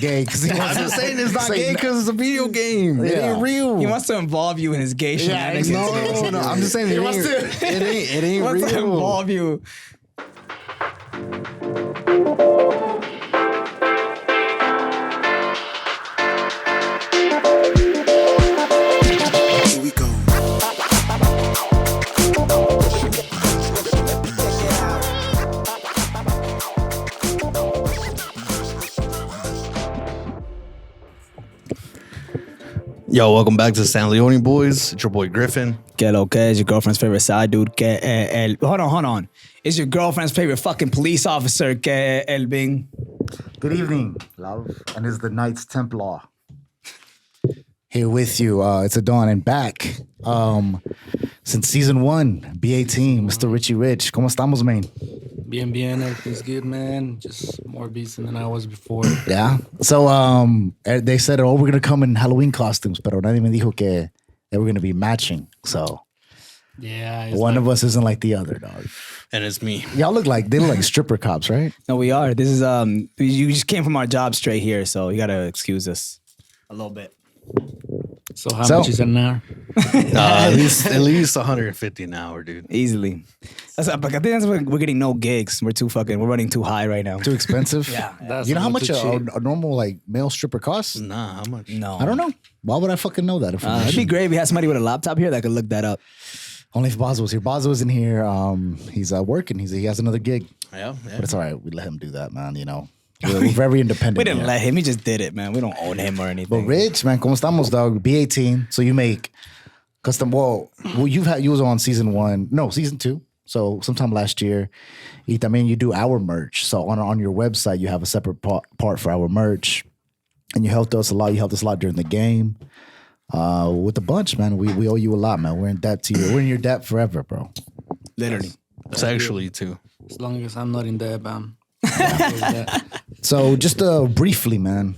gay because I'm just saying it's not gay because it's a video game. It ain't real. He wants to involve you in his gay shit. Yeah, No. I'm just saying it ain't He wants to real. involve you. Here we go. Yo, welcome back to the San Leone Boys. It's your boy Griffin. Que lo que is your girlfriend's favorite side dude. Que hold on. It's your girlfriend's favorite fucking police officer. Que el Bing. Good evening, love. And it's the Knights Templar. Here with you. It's a dawn and back. Since season 1, BA team, Mr. Richie Rich. ¿Cómo estamos, man? Bien, everything's good, man. Just more decent than I was before. Yeah. So they said, oh, we're going to come in Halloween costumes, pero nadie me dijo que they were going to be matching. So Yeah. one of us isn't like the other, dog. And it's me. They look like stripper cops, right? No, we are. This is you just came from our job straight here, so you gotta excuse us a little bit. So how much is it now? At least 150 an hour, dude. Easily. But I think that's why we're getting no gigs. We're running too high right now. Too expensive? Yeah. That's You know how a much little too a normal like male stripper costs? Nah, how much? No. I don't know. Why would I fucking know that information? It'd be great if we had somebody with a laptop here that could look that up. Only if Boz was here. Boz wasn't here. He's working. He has another gig. Yeah. But it's all right. We let him do that, man. You know, we're very independent. We didn't here. let him. He just did it, man. We don't own him or But anything. Rich, man, ¿cómo estamos, dog? B18. So you make custom. Well, you was on season 1. No, season 2. So sometime last year. Y también you do our merch. So on your website, you have a separate part for our merch. And you helped us a lot. You helped us a lot during the game. With the bunch, man. We owe you a lot, man. We're in debt to you. We're in your debt forever, bro. Literally. It's actually too. As long as I'm not in debt, man. So just briefly, man,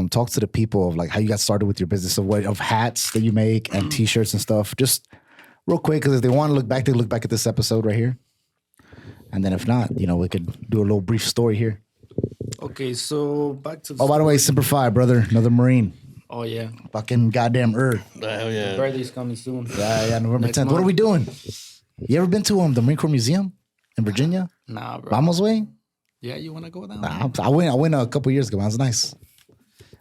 talk to the people of like how you got started with your business of hats that you make and T-shirts and stuff. Just real quick, because if they want to look back, they look back at this episode right here. And then if not, you know, we could do a little brief story here. Okay, so back to the Oh, by the way, Semper Fi, brother, another Marine. Oh, yeah. Fucking goddamn Hell yeah. Birthday's coming soon. Yeah, November Next 10th. What month. are we doing? You ever been to the Marine Corps Museum in Virginia? Nah, bro. Vamos, way? Yeah, you want to go down? Nah, I went a couple years ago, man. It was nice.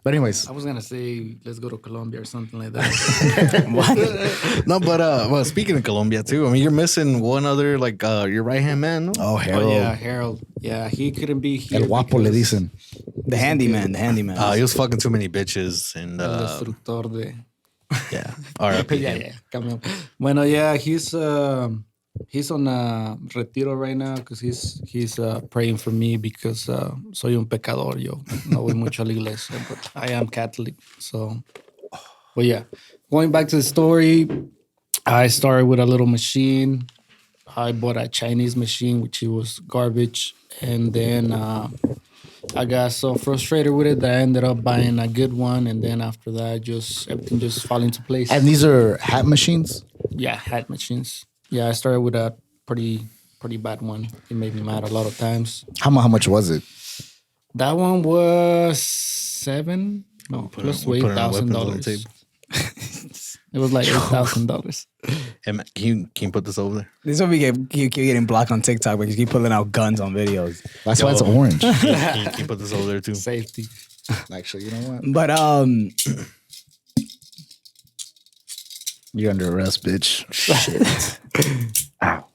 But anyways, I was going to say, let's go to Colombia or something like that. No, but well, speaking of Colombia too, I mean, you're missing one other like your right hand man. No? oh, Harold. Oh, yeah, Harold. Yeah, he couldn't be here. El guapo le because dicen. The handyman. He was fucking too many bitches and El destructor de... yeah. R.I.P. Yeah. Camión. Bueno, yeah, he's on retiro right now because he's praying for me because soy un pecador. Yo no voy mucho a la iglesia, but I am Catholic. So, but yeah, going back to the story, I started with a little machine. I bought a Chinese machine, which it was garbage, and then I got so frustrated with it that I ended up buying a good one, and then after that, just everything just fell into place. And these are hat machines? Yeah, hat machines. Yeah, I started with a pretty bad one. It made me mad a lot of times. How much was it? That one was $7. No, close to $8,000. It was like $8,000. Hey, man, can you put this over there? This is what we keep getting blocked on TikTok because you keep pulling out guns on videos. That's why it's orange. Can you put this over there too? Safety. Actually, you know what? But You're under arrest, bitch. Shit. Ow. All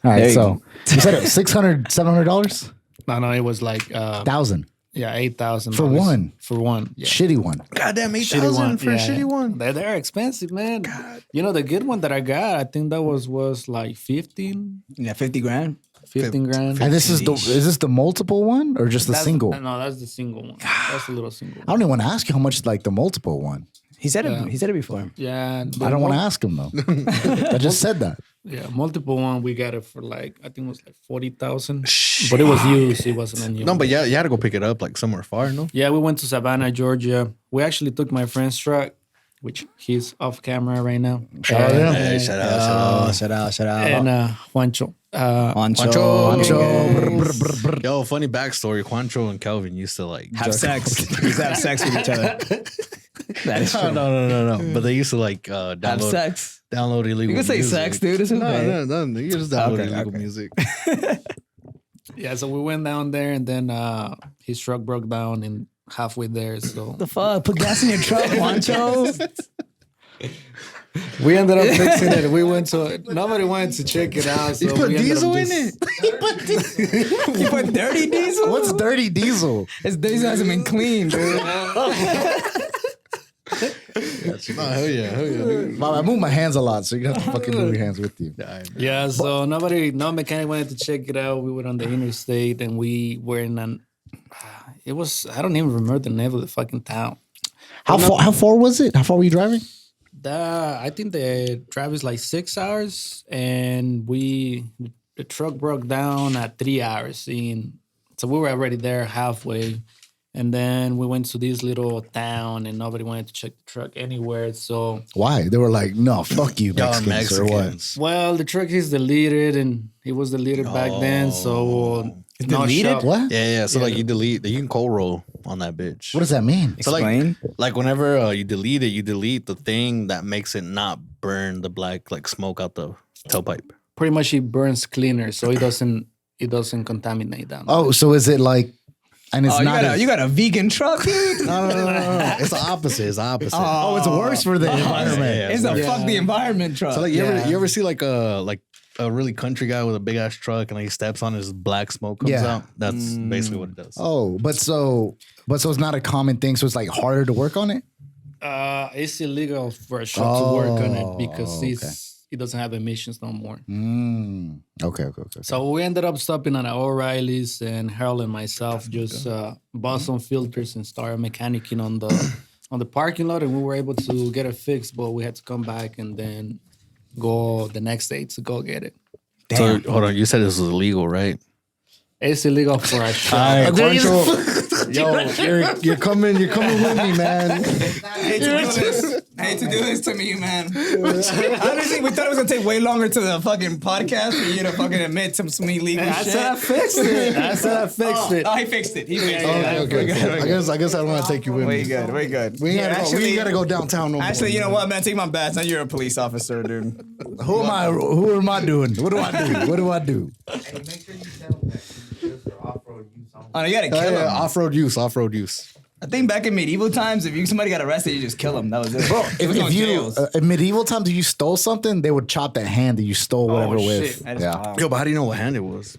right, There you so you said it $600, $700? No, it was like $1,000 $8,000 for one. For one, yeah. Shitty one. Goddamn, Shitty one $8,000 for a shitty one. They're expensive, man. You know the good one that I got, I think that was like 15 50 grand. 15 grand. And this is the multiple one or just the single? No, that's the single one. That's the little single I one. don't even want to ask you how much like the multiple one. He said it. He said it before. Yeah. I don't want to ask him though. I just said that. Yeah, multiple one. We got it for like I think it was like 40,000, but it was used. It wasn't a new. No, one. but yeah, you had to go pick it up like somewhere far, no? Yeah, we went to Savannah, Georgia. We actually took my friend's truck, which he's off camera right now. Shout out to him. Hey, shout out. Shout out. And Juancho. Juancho. Yo, funny backstory. Juancho and Kelvin used to like Have sex. Used to have sex with each other. That is true. No. But they used to like Have download sex. illegal. You can say music. sex, dude. It's okay. No. You just download Okay, illegal okay. music. Yeah, so we went down there, and then his truck broke down and halfway there. So The fuck? Put gas in your truck, Juancho. we ended up fixing it. We went to nobody wanted to check it out. So You put we ended diesel up in just- it. You put dirty diesel? What's dirty diesel? His diesel hasn't been clean, dude. Hell yeah, dude. I move my hands a lot, so you have to fucking move your hands with you. Yeah, so no mechanic wanted to check it out. We were on the interstate, and we were in an. It was I don't even remember the name of the fucking town. How far was it? How far were you driving? I think the drive is like 6 hours, and the truck broke down at 3 hours in. So we were already there halfway, and then we went to this little town, and nobody wanted to check the truck anywhere. So Why? They were like, no, fuck you, Y'all Mexicans, or what? Mexicans. well, the truck is deleted, and it was deleted back then. So no deleted? shop. What? Yeah. So like you can cold roll on that bitch. What does that mean? So Explain. like whenever you delete it, you delete the thing that makes it not burn the black like smoke out the tailpipe. Pretty much, it burns cleaner, so it doesn't contaminate them. Oh, so is it like, and it's Oh, not. you got a vegan truck, dude? No. It's the opposite. It's the opposite. Oh, it's worse for the environment. yeah. It's a Yeah. fuck the environment truck. So like you ever see like a really country guy with a big ass truck and like he steps on his black smoke comes Yeah. out? That's basically what it does. Oh, but so it's not a common thing. So it's like harder to work on it. It's illegal for a shop to work on it because okay. it doesn't have emissions no more. Okay. So we ended up stopping at O'Reilly's, and Harold and myself just bought some filters and started mechanicking on the parking lot, and we were able to get it fixed, but we had to come back and then go the next day to go get it. So hold on, you said this was illegal, right? It's illegal for a shop. Alright, Juancho, yo, you're coming with me, man. I hate to do this to me, man. Honestly, we thought it was gonna take way longer to the fucking podcast for you to fucking admit some illegal I shit. said I fixed it. I said I fixed it. Oh, he fixed it. He fixed it. Okay. I guess I don't want to take you with Way me. good. Way good. We ain't gotta go downtown no more. Actually, you know what, man? Take my bats. Now you're a police officer, dude. Who am I doing? What do I do? Hey, make sure you tell them that it's just for off-road use only. Oh, you gotta kill him. Off-road use. I think back in medieval times, if somebody got arrested, you just kill them. That was it. Bro, There was no if you jails. in medieval times, if you stole something, they would chop that hand that you stole whatever with. shit. That is Yeah, wild. Yo, but how do you know what hand it was?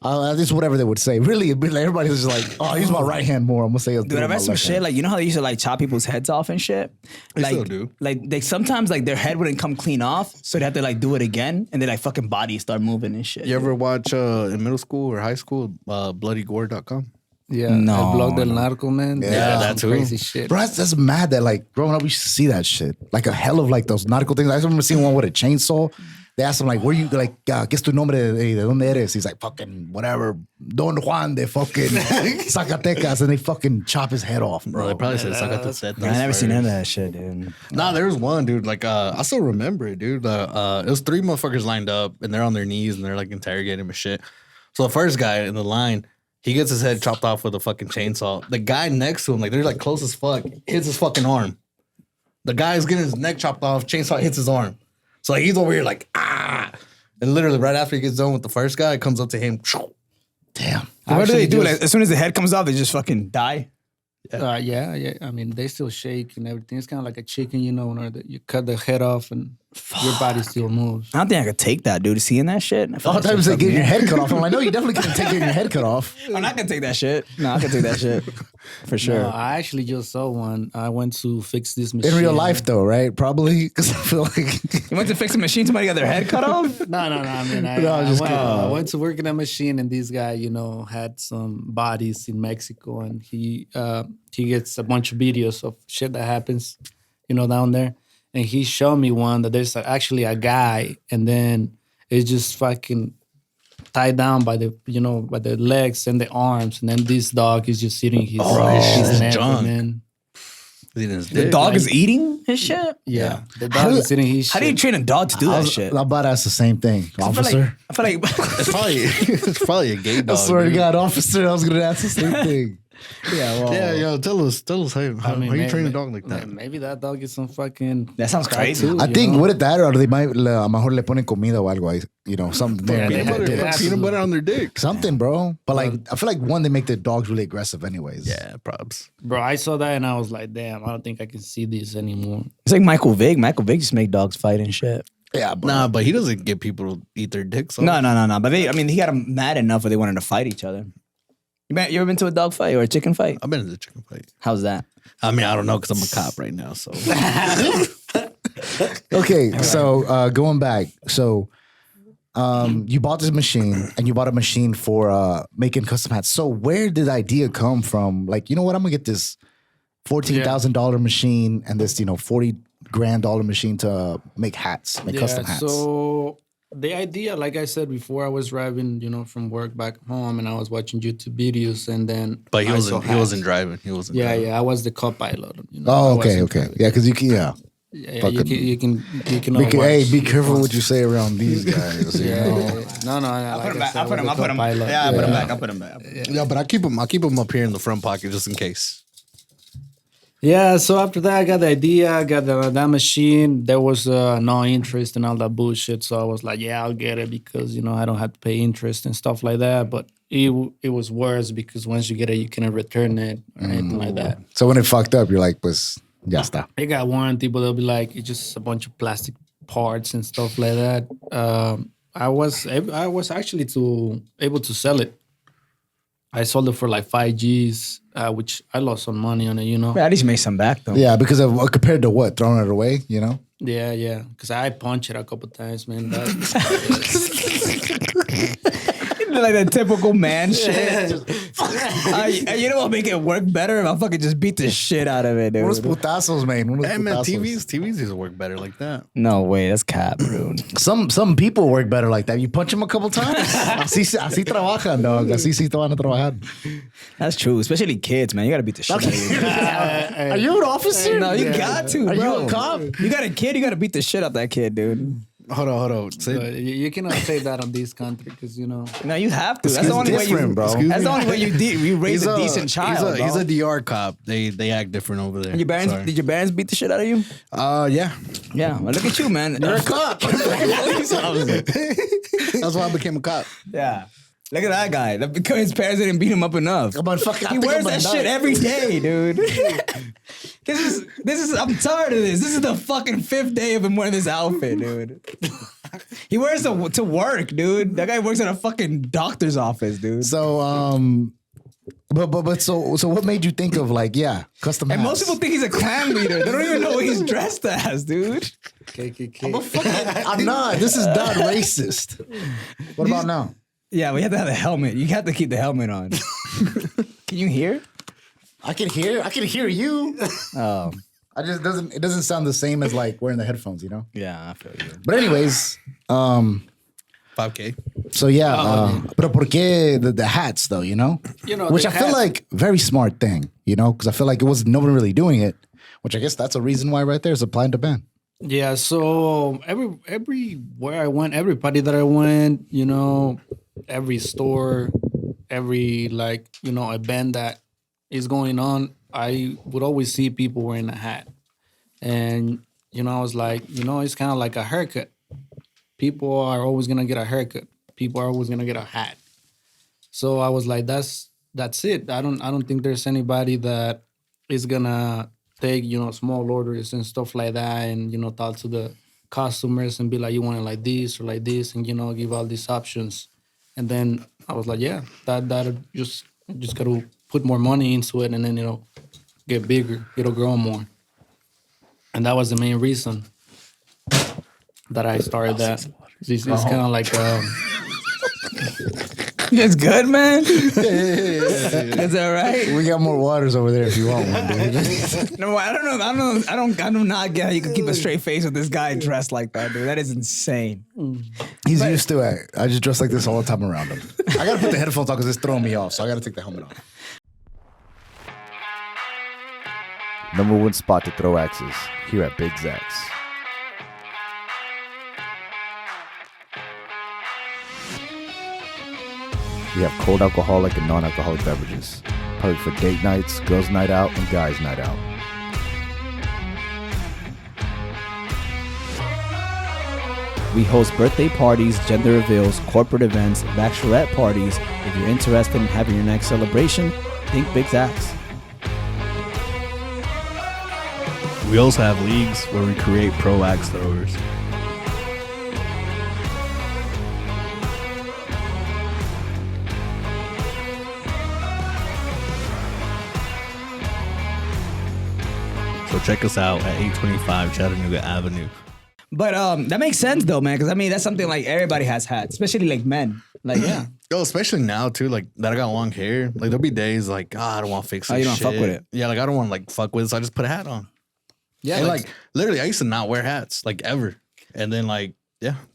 just whatever they would say. Really, it'd be like, everybody's just like, oh, I use my right hand more. I'm gonna say, Dude, I read some shit like, you know how they used to like chop people's heads off and shit. They Like, still do. like they sometimes like their head wouldn't come clean off, so they have to like do it again, and then like fucking bodies start moving and shit. You ever watch in middle school or high school bloodygore.com? Yeah, No, El Blog del Narco, man. Yeah, that some too. crazy shit. Bro, that's mad that like growing up, we used to see that shit. Like a hell of like those nautical things. I remember seeing one with a chainsaw. They asked him like, where you like, ¿qué es tu nombre de dónde eres? He's like, fucking whatever, Don Juan de fucking Zacatecas. And they fucking chop his head off, Bro, bro. they probably said suck out the set. I never seen none of that shit, dude. Nah, there was one dude. Like, I still remember it, dude. It was 3 motherfuckers lined up, and they're on their knees, and they're like interrogating him and shit. So the first guy in the line, he gets his head chopped off with a fucking chainsaw. The guy next to him, like they're like close as fuck, hits his fucking arm. The guy's getting his neck chopped off. Chainsaw hits his arm. So like he's over here like and literally right after he gets done with the first guy, it comes up to him. Damn. What do they do? just- Like, as soon as the head comes off, they just fucking die. Yeah. I mean, they still shake and everything. It's kind of like a chicken, you know, when you cut the head off and your body still moves. I don't think I could take that, dude. Seeing that shit. I feel All like the time shit's they getting your fucking- head cut off. I'm like, no, you definitely couldn't take getting your head cut off. I'm not gonna take that shit. No, I can take that shit for sure. No, I actually just saw one. I went to fix this machine. In real life, though, right? Probably because I feel like You went to fix a machine, somebody got their head cut off? No. I mean, No, I'm just I went to work in a machine, and this guy, you know, had some bodies in Mexico, and he gets a bunch of videos of shit that happens, you know, down there. And he showed me one that there's actually a guy, and then it's just fucking tied down by the, you know, by the legs and the arms, and then this dog is just sitting his this his is neck, junk. man. Eating his The dick. dog is eating his shit. Yeah, the dog is sitting his How do you shit. train a dog to do I that was shit? about to ask the same thing, officer. I feel like It's probably a gay I dog. swear to dude. God, officer, I was gonna ask the same thing. yeah, well, Yeah, yo, tell us how you train a dog like that. Maybe that dog is some fucking. that sounds crazy. tattoo, I you think know? what it that or they might a lo mejor le ponen comida o algo ahí, something there. Yeah, Peanut butter, they put have peanut to- butter on their dick. Something, bro. But like, I feel like one, they make the dogs really aggressive, anyways. Yeah, props. Bro, I saw that and I was like, damn, I don't think I can see this anymore. It's like Michael Vick. Michael Vick just make dogs fight and shit. Yeah, bro. Nah, but he doesn't get people to eat their dicks off. No. But he got them mad enough where they wanted to fight each other. You ever been to a dog fight or a chicken fight? I've been in the chicken fight. How's that? I mean, I don't know because I'm a cop right now. So Okay, so going back, so you bought this machine and you bought a machine for making custom hats. So where did the idea come from? Like, you know what? I'm gonna get this $14,000 machine and this $40,000 machine to make hats, make custom hats. So the idea, like I said before, I was driving, from work back home and I was watching YouTube videos and then. but he I wasn't. saw He wasn't hats. driving. He wasn't. Yeah, driving. yeah, I was the co-pilot. Oh, I okay, wasn't okay, driving. yeah, because you can, yeah. Yeah, Fucking- you can. Hey, be careful what you say around these guys. You Yeah, know? no, I put him back. I I put him back. Yeah, I put him back. Yeah, but I keep him up here in the front pocket just in case. Yeah, so after that, I got the idea, I got that machine. There was no interest in all that bullshit. So I was like, yeah, I'll get it because, I don't have to pay interest and stuff like that. But it was worse because once you get it, you cannot return it or anything like that. So when it fucked up, you're like, pues, ya está. It got warranty, but they'll be like, it's just a bunch of plastic parts and stuff like that. I was actually able to sell it. I sold it for like 5 G's, which I lost some money on it, At least you made some back though. Yeah, because of compared to what? Throwing it away, Yeah. Because I punched it a couple times, man. Like that typical man shit. You know what make it work better? If I fucking just beat the shit out of it, dude. Unos putazos, man. Unos Hey man, putazos. TVs used to work better like that. No way, that's cap, dude. Some people work better like that. You punch them a couple times. así trabajan, dog. Así sí te van a trabajar. That's true, especially kids, man. You gotta beat the shit out of your Are you an officer? No, you got to, bro. Are you a cop? You got a kid, you gotta beat the shit out that kid, dude. Hold on. Say, But you cannot say that on this country because, No, you have to. That's the It's only way you, different, bro. That's the only way you raise a decent child. He's bro. a DR cop. They act different over there. Your parents, Sorry. did your parents beat the shit out of you? Yeah. Yeah. Well, look at you, man. You're a cop. That's why I became a cop. Yeah. Look at that guy. That because his parents didn't beat him up enough. He wears that shit every day, dude. This is. I'm tired of this. This is the fucking 5th day of him wearing this outfit, dude. He wears it to work, dude. That guy works at a fucking doctor's office, dude. So, so what made you think of custom hats? And most people think he's a clan leader. They don't even know what he's dressed as, dude. KKK. I'm not. This is not racist. What about now? Yeah, we have to have a helmet. You have to keep the helmet on. Can you hear? I can hear you. Oh, It doesn't sound the same as like wearing the headphones, yeah, I feel you. But anyways, 5K. so yeah, pero por qué the hats though, Which the I feel hats- like very smart thing, because I feel like it was no one really doing it, which I guess that's a reason why right there is supply and demand. Yeah, so everywhere I went, everybody that I went, every store, every event that is going on, I would always see people wearing a hat. And, I was like, it's kind of like a haircut. People are always going to get a haircut. People are always going to get a hat. So I was like, that's it. I don't think there's anybody that is going to take, small orders and stuff like that and, talk to the customers and be like, you want it like this or like this and, give all these options. And then I was like, yeah, that just got to put more money into it and then, get bigger. It'll grow more. And that was the main reason that I started that. It's kind of like... It's good, man. Is that right? We got more waters over there if you want one, dude. No, I don't know. I do not get how you can keep a straight face with this guy dressed like that, dude. That is insane. He's used to it. I just dress like this all the time around him. I gotta put the headphones on because it's throwing me off, so I gotta take the helmet off. Number one spot to throw axes here at Big Zach's. We have cold alcoholic and non-alcoholic beverages. Perfect for date nights, girls' night out, and guys' night out. We host birthday parties, gender reveals, corporate events, bachelorette parties. If you're interested in having your next celebration, think Big Zach's. We also have leagues where we create pro axe throwers. So check us out at 825 Chattanooga Avenue. But that makes sense though, man. Because I mean, that's something like everybody has had, especially like men. Like, yeah. Yo, especially now too, like that I got long hair. Like there'll be days like, I don't want to fix it. Oh, you don't fuck with it. Yeah, like I don't want to like fuck with it, so I just put a hat on. Yeah, and like literally, I used to not wear hats like ever, and then like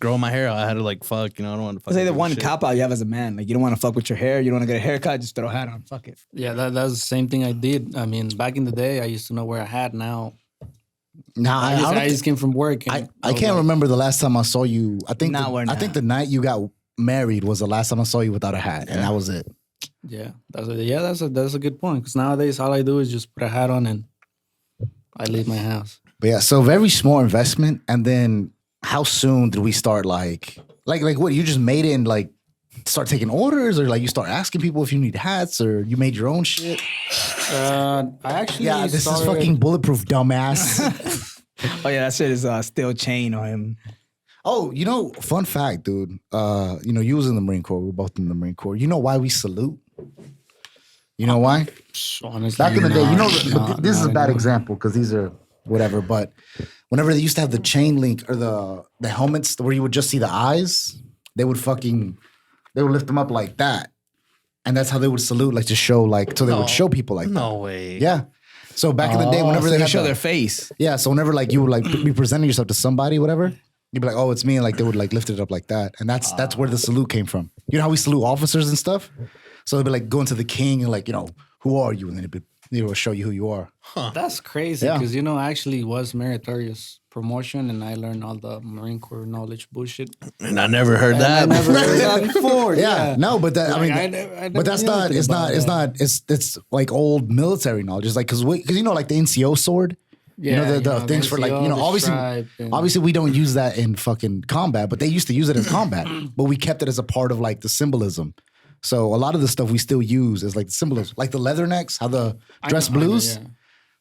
growing my hair out, I had to like fuck. You know, I don't want to fuck. It's like the one cop out you have as a man. Like you don't want to fuck with your hair. You don't want to get a haircut. Just throw a hat on. Fuck it. Yeah, that's the same thing I did. I mean, back in the day, I used to not wear a hat. Now, I just came from work. And I can't remember the last time I saw you. I think I think the night you got married was the last time I saw you without a hat, and that was it. Yeah, that's a good point. Because nowadays, all I do is just put a hat on and I leave my house. But yeah, so very small investment, and then how soon did we start like what, you just made it and like start taking orders, or like you start asking people if you need hats, or you made your own shit? I actually this is fucking bulletproof, dumbass. Oh yeah, that shit is still chain on him. Oh, fun fact, dude. You was in the Marine Corps. We were both in the Marine Corps. You know why we salute? You know why? Honestly, Back in the day, this is a bad example because these are whatever, but whenever they used to have the chain link or the helmets where you would just see the eyes, they would lift them up like that. And that's how they would salute, like to show, like, so they would show people like that. No way. Yeah. So back in the day, whenever they would show their face. Yeah. So whenever like you would like be presenting yourself to somebody, whatever, you'd be like, oh, it's me. And like they would like lift it up like that. And that's where the salute came from. You know how we salute officers and stuff? So they'd be like going to the king and like, who are you? And then it would show you who you are. Huh. That's crazy because, actually was meritorious promotion and I learned all the Marine Corps knowledge bullshit. And I never heard that. I never heard that before. Yeah. No, but that, like, I mean, but that's not, it's like old military knowledge. It's like, cause like the NCO sword. Yeah, the things for like, obviously we don't use that in fucking combat, but they used to use it in combat, but we kept it as a part of like the symbolism. So a lot of the stuff we still use is like the symbolism, like the leather necks, how the dress blues.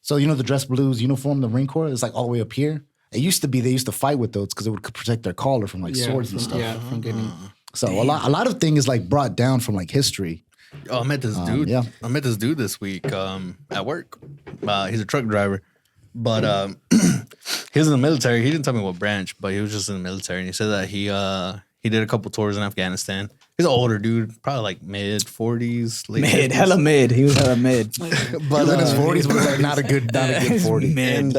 So the dress blues uniform, the Marine Corps is like all the way up here. It used to be they used to fight with those because it would protect their collar from like swords and stuff. Yeah, from getting. So a lot of things like brought down from like history. Oh, I met this dude. I met this dude this week at work. He's a truck driver, but he was in the military. He didn't tell me what branch, but he was just in the military, and he said that he did a couple tours in Afghanistan. He's an older dude, probably like mid 40s, hella mid. He was hella mid. But in his 40s, but like not a good 40. And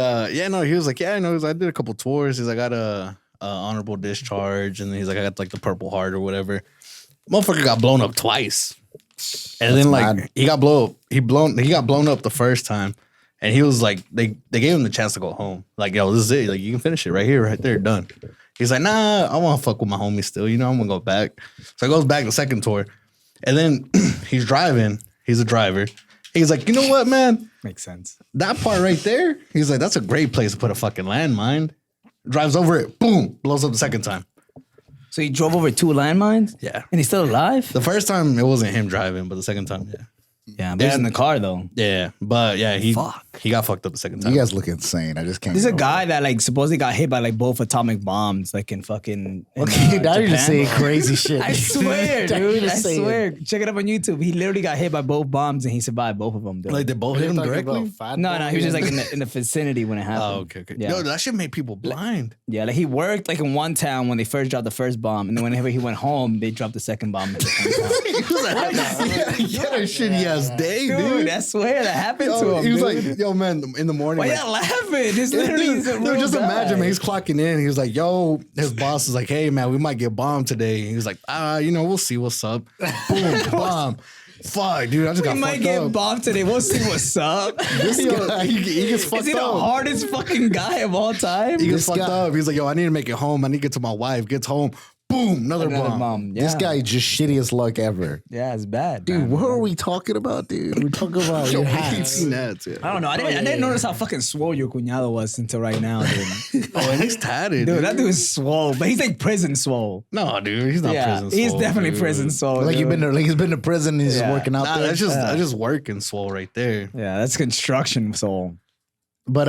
he was like, I did a couple tours. He's like, I got a honorable discharge, and he's like, I got like the Purple Heart or whatever. Motherfucker got blown up twice, and then like mad. He got blown up the first time, and he was like, they gave him the chance to go home. Like, yo, this is it. Like, you can finish it right here, right there, done. He's like, nah, I want to fuck with my homies still. I'm going to go back. So he goes back the second tour. And then he's driving. He's a driver. He's like, you know what, man? Makes sense. That part right there, he's like, that's a great place to put a fucking landmine. Drives over it. Boom. Blows up the second time. So he drove over 2 landmines? Yeah. And he's still alive? The first time, it wasn't him driving, but the second time, yeah. Yeah, but he's in the car though. Yeah, but yeah, he got fucked up the second time. You guys look insane. I just can't. There's a guy that like supposedly got hit by like both atomic bombs, like in fucking. Okay, now you're just saying crazy shit. I swear, dude. I swear. Check it up on YouTube. He literally got hit by both bombs and he survived both of them. Dude. Like they both hit him directly? No, he was just like in the vicinity when it happened. Oh, okay. Yeah. Yo, that shit made people blind. Yeah, like he worked like in one town when they first dropped the first bomb, and then whenever he went home, they dropped the second bomb at the same time. He was like, yeah, that shitty ass day, dude. I swear that happened to him. He was dude. like, yo, man, in the morning. Why y'all laughing? This literally is a real just guy. imagine, man, he's clocking in. He was like, yo, his boss is like, hey, man, we might get bombed today. He was like, we'll see what's up. Boom, bomb. Fuck, dude, I just We got might fucked get up. bombed today. We'll see what's up. This guy, he gets fucked Is he the up. hardest fucking guy of all time? He gets This fucked guy- up. He's like, yo, I need to make it home. I need to get to my wife. Gets home. Boom, another bomb. Yeah. This guy just shittiest luck ever. Yeah, it's bad. Dude, man. what are we talking about, dude? We're talking about your hats. 18 hats, yeah. I don't know. I didn't notice how fucking swole your cuñado was until right now, dude. Oh, and he's tatted, Dude, that dude is swole, but he's like prison swole. No, dude, he's not prison he's swole, definitely dude. prison swole. Like dude. he's been to prison and he's just Yeah. working out Nah, there. that's just working swole right there. Yeah, that's construction soul. But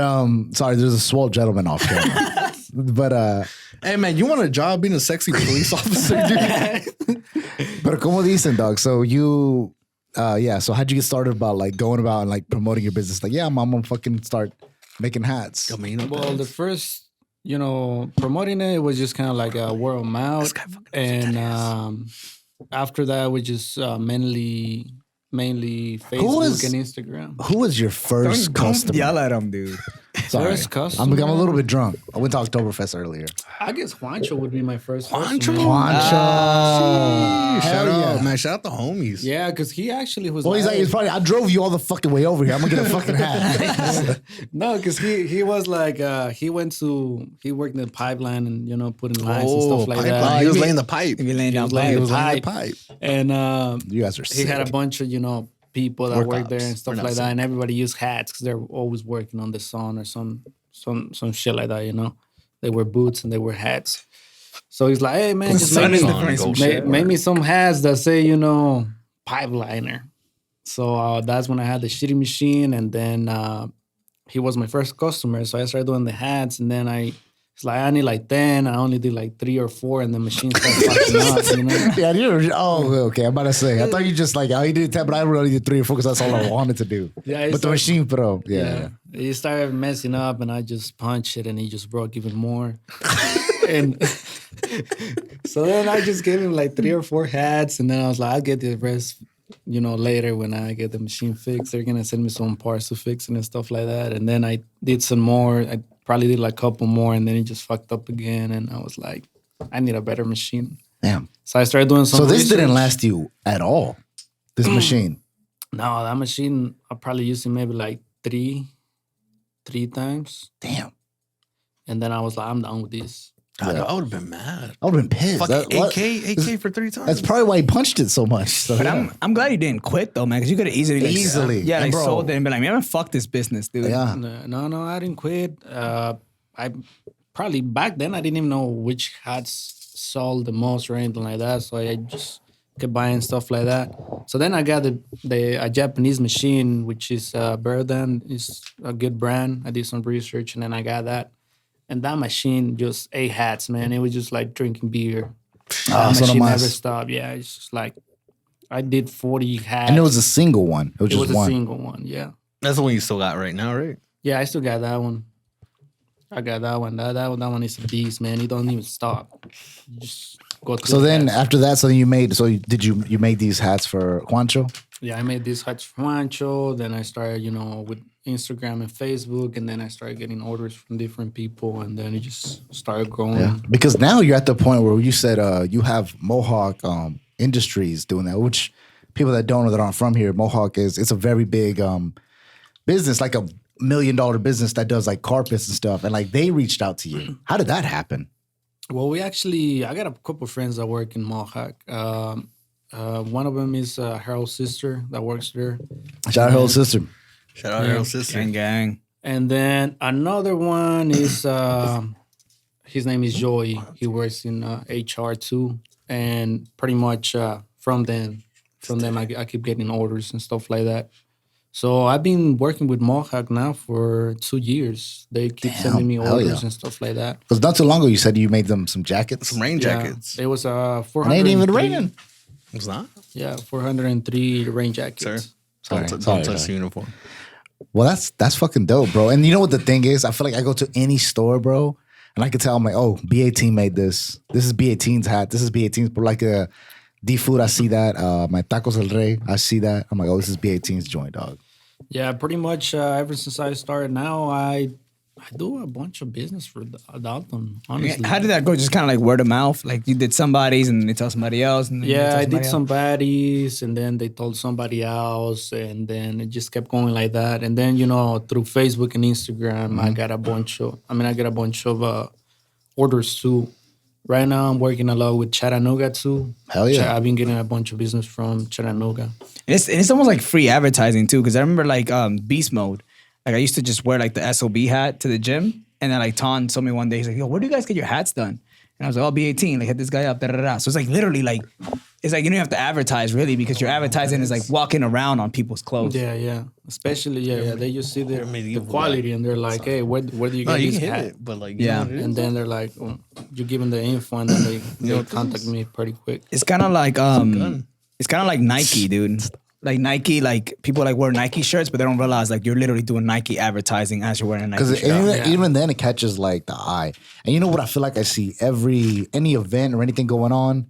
sorry, there's a swole gentleman off camera. But Hey, man, you want a job being a sexy police officer, dude? but como dicen, dog. So you so how'd you get started about like going about and like promoting your business? Like, yeah, I'm gonna fucking start making hats. Well, the first, promoting it was just kind of like a word of mouth, and after that, we just mainly Facebook and Instagram. Who was your first Don't customer? yell at him, dude. Sorry. First customer? I'm a little bit drunk. I went to Oktoberfest earlier. I guess Juancho would be my first. Juancho? customer. Juancho. Shout Hell out, yeah. man. Shout out the homies. Yeah, because he actually was. Well, he's like, it's probably, I drove you all the fucking way over here. I'm gonna get a fucking hat. No, because he was like he worked in the pipeline and putting lines and stuff like pipeline. that. He was laying the pipe. If you laying down laying pipe. the laying the pipe. And You guys are he sick. had a bunch of people that We're work there cops. and stuff We're not like that, sick. and everybody used hats because they're always working on the sun or some shit like that. They wear boots and they wear hats. So he's like, hey man, just sun make is me, different, some make, shit. make me some hats that say pipeliner. So that's when I had the shitty machine, and then he was my first customer. So I started doing the hats, and then it's like I need like 10. I only did like 3 or 4, and the machine started fucking up. Yeah, okay. I'm about to say. I thought you just like, you did 10, but I really did 3 or 4 because that's all I wanted to do. Yeah, it but the started- machine pro, yeah. He started messing up, and I just punched it, and he just broke even more. And so then I just gave him like 3 or 4 hats, and then I was like, I'll get the rest, later when I get the machine fixed. They're gonna send me some parts to fix it and stuff like that. And then I did some more. I probably did like a couple more, and then it just fucked up again. And I was like, I need a better machine. Damn. So I started doing some. So this research. didn't last you at all. This machine. No, that machine I probably used it maybe like three times, Damn. and then I was like, I'm done with this. God, I would have been mad. I would have been pissed. Fucking That- what- 8K for 3 times. That's probably why he punched it so much. So, But yeah. I'm glad you didn't quit though, man, because you could have easily And like bro- sold it and be like, man, fuck this business, dude. Yeah. No, I didn't quit. I probably back then I didn't even know which hats sold the most or anything like that. So I just kept buying stuff like that. So then I got a Japanese machine, which is Burden. It's a good brand. I did some research, and then I got that. And that machine just ate hats, man. It was just like drinking beer. That so machine nomás. never stopped. Yeah, it's just like I did 40 hats. And it was a single one. It was It just was a one. single one. Yeah. That's the one you still got right now, right? Yeah, I still got that one. I got that one. That one is a beast, man. It don't even stop. You just go through So then hats. after that, you made these hats for Juancho? Yeah, I made these hats for Juancho. Then I started, with Instagram and Facebook, and then I started getting orders from different people, and then it just started growing. Yeah. Because now you're at the point where you said you have Mohawk Industries doing that, which people that don't know that aren't from here, Mohawk it's a very big business, like $1 million business that does like carpets and stuff. And like they reached out to you. How did that happen? Well, I got a couple of friends that work in Mohawk. One of them is Harold's sister that works there. Shout out her sister. Shout out Harold's sister. Gang. And then another one is his name is Joey. He works in HR too, and pretty much from them I keep getting orders and stuff like that. So I've been working with Mohawk now for 2 years. They keep sending me hell orders yeah. and stuff like that. Because not too long ago you said you made them some jackets. Some rain Yeah, jackets. it was And 400. it ain't even raining. It's not? Yeah, 403 rain jackets. Sir. Sorry, Don't sorry, touch sorry. the uniform. Well, that's fucking dope, bro. And you know what the thing is? I feel like I go to any store, bro, and I can tell I'm like, oh, B18 made this. This is B18's hat. This is B18's, but like a D-Food, I see that. My Tacos El Rey, I see that. I'm like, oh, this is B18's joint, dog. Yeah, pretty much ever since I started now, I I do a bunch of business for Dalton, honestly. How did that go? Just kind of like word of mouth? Like you did somebody's and they tell somebody else? And then Yeah, I you did tell some baddies, and then they told somebody else, and then it just kept going like that. And then through Facebook and Instagram, I got a bunch of. I get a bunch of orders too. Right now, I'm working a lot with Chattanooga too. Hell yeah. I've been getting a bunch of business from Chattanooga. And it's almost like free advertising too, because I remember like Beast Mode. Like I used to just wear like the SOB hat to the gym, and then like Ton told me one day, he's like, "Yo, where do you guys get your hats done?" And I was like, "Oh, B18, like hit this guy up." Da, da, da. So it's like literally like it's like you don't have to advertise really because your advertising is like walking around on people's clothes. Yeah. Especially, they just see the quality and they're like, "Hey, where do you No, get you this can hit hat?" it, but like, Yeah. And then they're like, "You give them the info," and then they contact me pretty quick. It's kind of like Nike, dude. Like Nike, like people like wear Nike shirts, but they don't realize like you're literally doing Nike advertising as you're wearing a Nike Because shirt. even then, it catches like the eye. And you know what? I feel like I see any event or anything going on,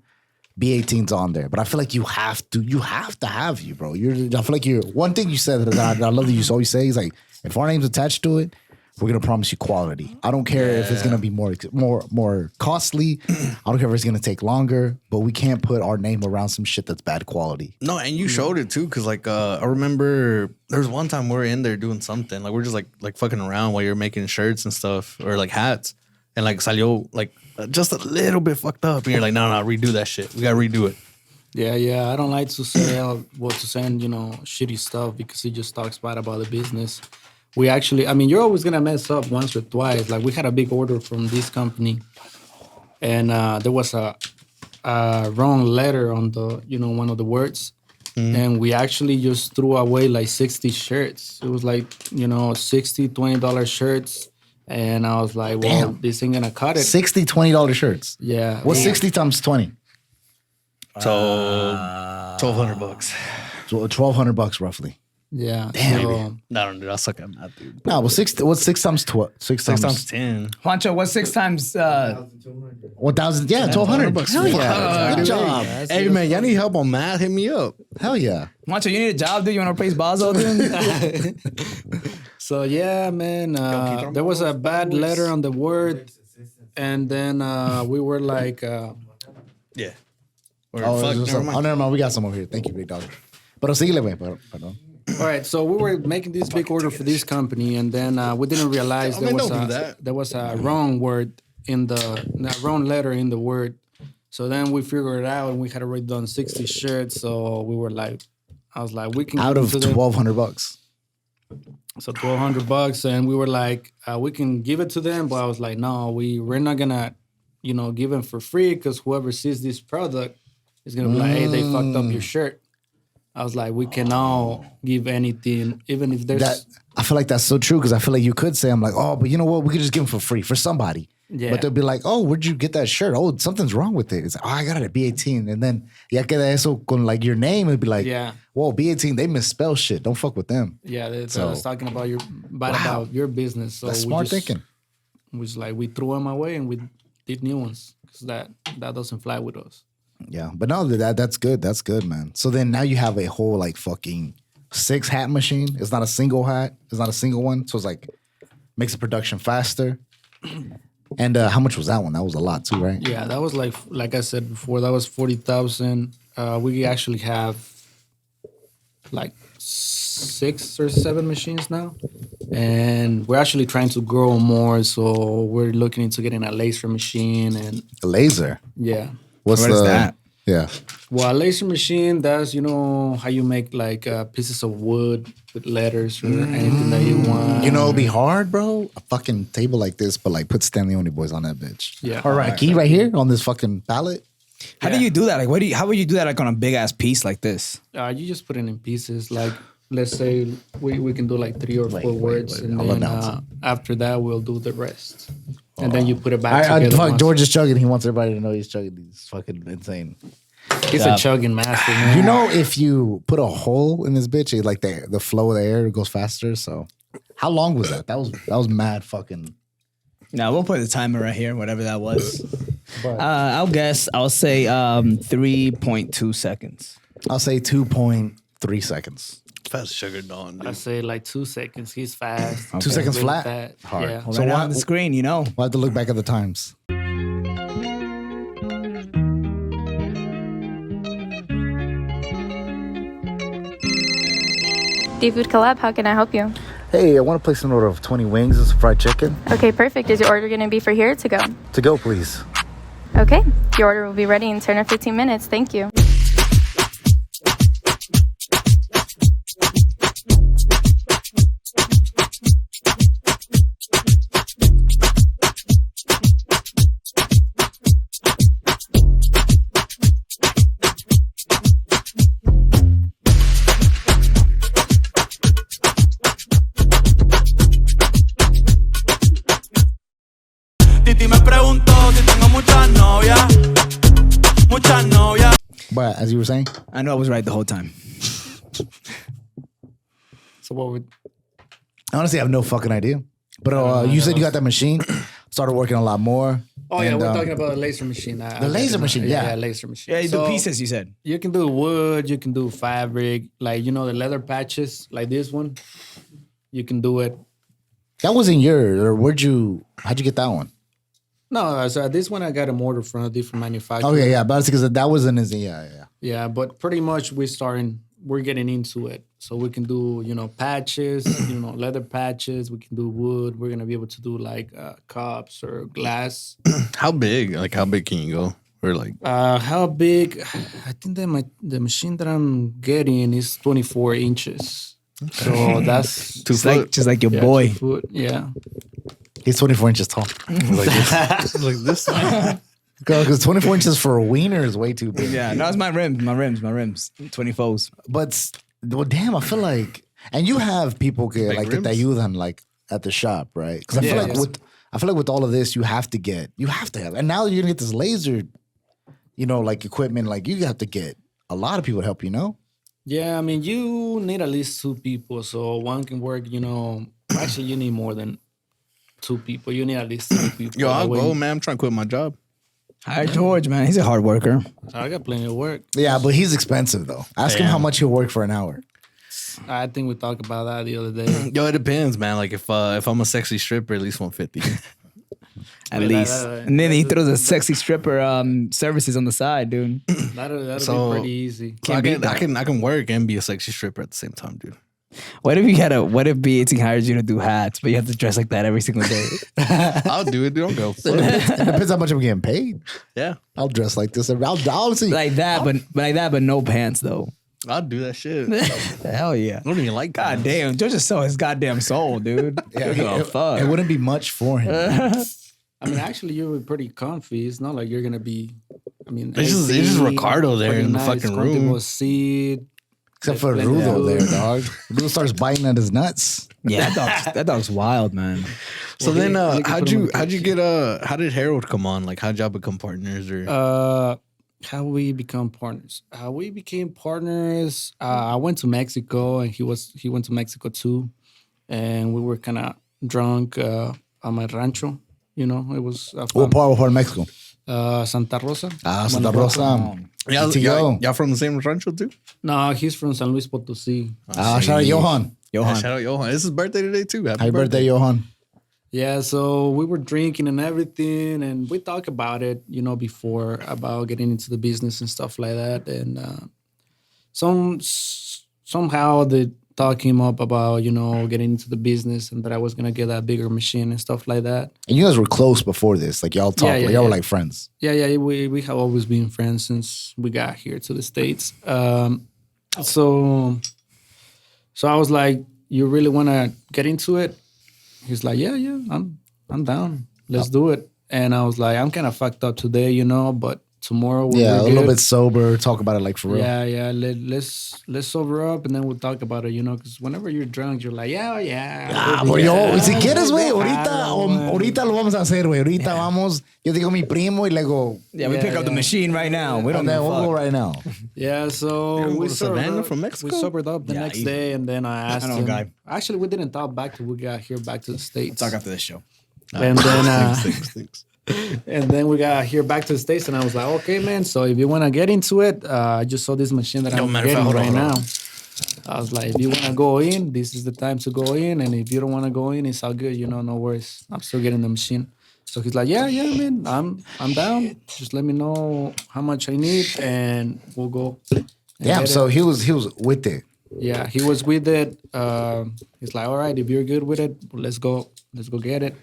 B18's on there. But I feel like you have to have you, bro. I feel like one thing you said that I love that you always say is like, if our name's attached to it, we're gonna promise you quality. I don't care if it's gonna be more costly. I don't care if it's gonna take longer, but we can't put our name around some shit that's bad quality. No, and you showed it too, because like I remember there was one time we were in there doing something, like we're just like fucking around while you're making shirts and stuff or like hats, and like salió like just a little bit fucked up, and you're like, no, redo that shit. We gotta redo it. Yeah. I don't like to say to send shitty stuff because it just talks bad about the business. We actually, you're always gonna mess up once or twice. Like we had a big order from this company, and there was a wrong letter on the one of the words, and we actually just threw away like 60 shirts. It was like $60, $20 shirts, and I was like, well, Damn. this ain't gonna cut it. $60, $20 shirts. Yeah. What's 60 times 20? So $1,200. So $1,200 roughly. Yeah. Damn. So, No, dude, I suck at math, dude. No, well, what's 6 times 12? 6 6 times times 10. Juancho, what's 6 times? 1,000. Yeah, $1,200. Hell yeah. Good job. Hey man, y'all need help on math? Hit me up. Hell yeah. Juancho, you need a job, dude? You want to replace Bazo, dude? So yeah, man, there was a bad letter on the word, and then we were like, Yeah. Or Oh, fuck, never mind. never mind. We got some over here. Thank you, big dog. Pero síguele, güey. Perdón. all right, so we were making this big order for this company, and then we didn't realize I mean, don't do there was a wrong word wrong letter in the word. So then we figured it out, and we had already done 60 shirts. So we were like, I was like, we can Out give of it to them. $1,200. So $1,200, and we were like, we can give it to them, but I was like, no, we're not gonna, give them for free because whoever sees this product is gonna be like, hey, they fucked up your shirt. I was like, we cannot give anything, even if there's I feel like that's so true because I feel like you could say, I'm like, oh, but you know what? We could just give them for free for somebody. Yeah. But they'll be like, oh, where'd you get that shirt? Oh, something's wrong with it. It's like, oh, I got it at B18. And then ya queda eso con like your name. It'd be like, Yeah. whoa, B18, they misspell shit. Don't fuck with them. yeah, that's So- I was talking about about your business. So That's we smart just, thinking. Was like we threw them away and we did new ones because that doesn't fly with us. Yeah. But no, that's good. That's good, man. So then now you have a whole like fucking 6 hat machine. It's not a single hat. It's not a single one. So it's like makes the production faster. And how much was that one? That was a lot too, right? Yeah, that was like I said before, that was 40,000. We actually have like 6 or 7 machines now, and we're actually trying to grow more. So we're looking into getting a laser machine, and A laser. yeah. What is that? Yeah. Well, a laser machine, that's how you make like pieces of wood with letters or anything that you want. You know, it'd be hard, bro. A fucking table like this, but like put Stanley Only Boys on that bitch. Yeah. Or a key right here on this fucking pallet. How do you do that? Like, how would you do that like on a big ass piece like this? You just put it in pieces. Like, let's say we can do like 3 or 4 words, and I'll then announce it. after that we'll do the rest, and then you put it back I together. fuck, once. George is chugging. He wants everybody to know he's chugging. He's fucking insane. He's a chugging master, man. You know, if you put a hole in this bitch, it, like the flow of the air goes faster. So, how long was that? That was mad fucking. No, we'll put the timer right here, whatever that was. But I'll say 3.2 seconds. I'll say 2.3 seconds. Fast sugar dawn, I dude. say like 2 seconds. He's fast. 2 seconds Really flat. fast. Hard. Yeah. Well, So right why- on the screen, you know. We'll have to look back at the times. Seafood Collab, how can I help you? Hey, I want to place an order of 20 wings and some fried chicken. Okay, perfect. Is your order going to be for here or to go? To go, please. Okay, your order will be ready in 10 or 15 minutes. Thank you. Titi me preguntó si tengo muchas novias. Muchas novias. But as you were saying, I know I was right the whole time. So what would honestly, I have no fucking idea. But you said you got that machine, started working a lot more. Oh yeah, and, we're talking about a laser machine. the laser machine, yeah. laser machine. Yeah, you do So, pieces, you said. You can do wood, you can do fabric, like the leather patches, like this one. You can do it. That wasn't yours, or how'd you get that one? No, so this one I got an order from a different manufacturer. Oh, yeah, but because that wasn't his, yeah. Yeah, but pretty much we're getting into it. So we can do, patches, leather patches. We can do wood. We're gonna be able to do like cups or glass. How big? Like, how big can you go? Or like, How big? I think that the machine that I'm getting is 24 inches. So that's two Just foot? just like your yeah, boy. 2 foot. Yeah. He's 24 inches tall. like this? Like this? Because 24 inches for a wiener is way too big. Yeah, no, it's my rims. 24s. But, well, damn, I feel like, and you have people que, like que te rims? ayudan like at the shop, right? Because I feel Yeah, like yes. with all of this, you have to have, and now you're gonna get this laser, like equipment, like you have to get a lot of people to help you know. Yeah, I mean, you need at least 2 people. So one can work, actually, you need more than 2 people. You need at least 3 people. Yo, I'll That way- go, man. I'm trying to quit my job. Hire George, man. He's a hard worker. I got plenty of work. Yeah, but he's expensive though. Ask him Damn. how much he'll work for an hour. I think we talked about that the other day. Yo, it depends, man. Like, if I'm a sexy stripper, at least 150. At Wait, least. And then he throws a sexy stripper services on the side, dude. That'll So- be pretty easy. So I can work and be a sexy stripper at the same time, dude. What if BAT hires you to do hats, but you have to dress like that every single day? I'll do it, dude. I'll go. It depends how much I'm getting paid. Yeah, I'll dress like this. I'll honestly like that, but no pants though. I'll do that shit. I Hell yeah. don't even like God pants. damn, George is so his goddamn soul, dude. Yeah, Oh, fuck. it wouldn't be much for him. I mean, actually, you were pretty comfy. It's not like you're gonna be. I mean, It's just AC, Ricardo there pretty in the nice, fucking comfortable room. seat. Except for Plenty of Rudo food. there, dog. Rudo starts biting at his nuts. Yeah, that dog's wild, man. So Well, then, they can put him on how'd you get how did Harold come on? Like, how'd y'all become partners? Or How we become partners? How we became partners? I went to Mexico, and he went to Mexico too, and we were kind of drunk at my rancho. It was What part of Mexico? Santa Rosa. Santa Rosa. y'all from the same rancho too? No, he's from San Luis Potosí. Shout out Johan. Yeah, shout out Johan. It's his birthday today too. Happy birthday, Johan. Yeah, so we were drinking and everything, and we talked about it, before about getting into the business and stuff like that. And somehow the talk came up about, getting into the business and that I was gonna get that bigger machine and stuff like that. And you guys were close before this. Like y'all talked. Yeah, Y'all were yeah. like friends. Yeah, we have always been friends since we got here to the States. So I was like, you really want to get into it? He's like, yeah, I'm down. Let's do it. And I was like, I'm kind of fucked up today, but tomorrow we're Yeah, a good. little bit sober. Talk about it like for real. Yeah. Let's sober up and then we'll talk about it, because whenever you're drunk, you're like, yeah. Pues yo, si quieres, güey, man. ahorita lo vamos a hacer, güey. Ahorita vamos. Yo digo mi primo y luego. Yeah, we pick up the machine right now. We don't And then give a we'll go fuck. right now. Yeah, so You're we going to sobered Savannah up. from Mexico? We sobered up the Yeah, next easy. day, and then I asked know a him. guy. Actually, we didn't talk back till we got here back to the States. Talk after this show. And then Thanks. and then we got here back to the States, and I was like, okay, man. So if you want to get into it, I just saw this machine that I'm matter of getting fact, right hold now. on. I was like, if you want to go in, this is the time to go in. And if you don't want to go in, it's all good. No worries. I'm still getting the machine. So he's like, yeah, man, I'm down. Just let me know how much I need and we'll go. Damn, so he was with it. Yeah, he was with it. He's like, all right, if you're good with it, let's go get it.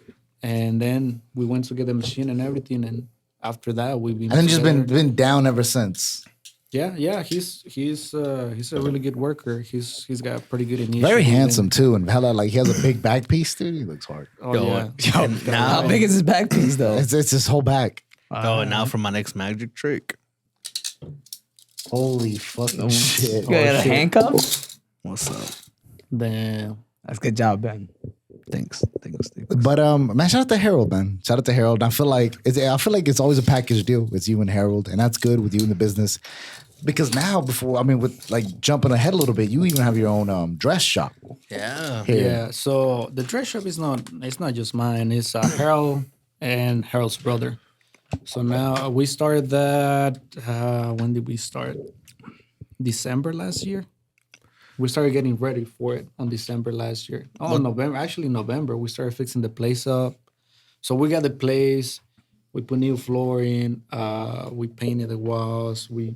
And then we went to get the machine and everything. And after that, we've been And then just together. been down ever since. Yeah. He's a really good worker. He's got pretty good initiative. Very handsome too, and hella like he has a big back piece, dude. He looks hard. Oh yeah. How big is his back piece though? It's his whole back. Oh, and now for my next magic trick. Holy fucking shit! You got a handcuff? What's up? Damn. That's good job, Ben. Thanks. But man, shout out to Harold, man. Shout out to Harold. I feel like it's always a package deal. It's you and Harold, and that's good with you in the business. Because now, with like jumping ahead a little bit, you even have your own dress shop. Yeah. Here. Yeah. So the dress shop is not just mine. It's Harold and Harold's brother. So now we started that. When did we start? December last year. We started getting ready for it on December last year. Oh, November. Actually, November. We started fixing the place up. So we got the place. We put new flooring. We painted the walls. We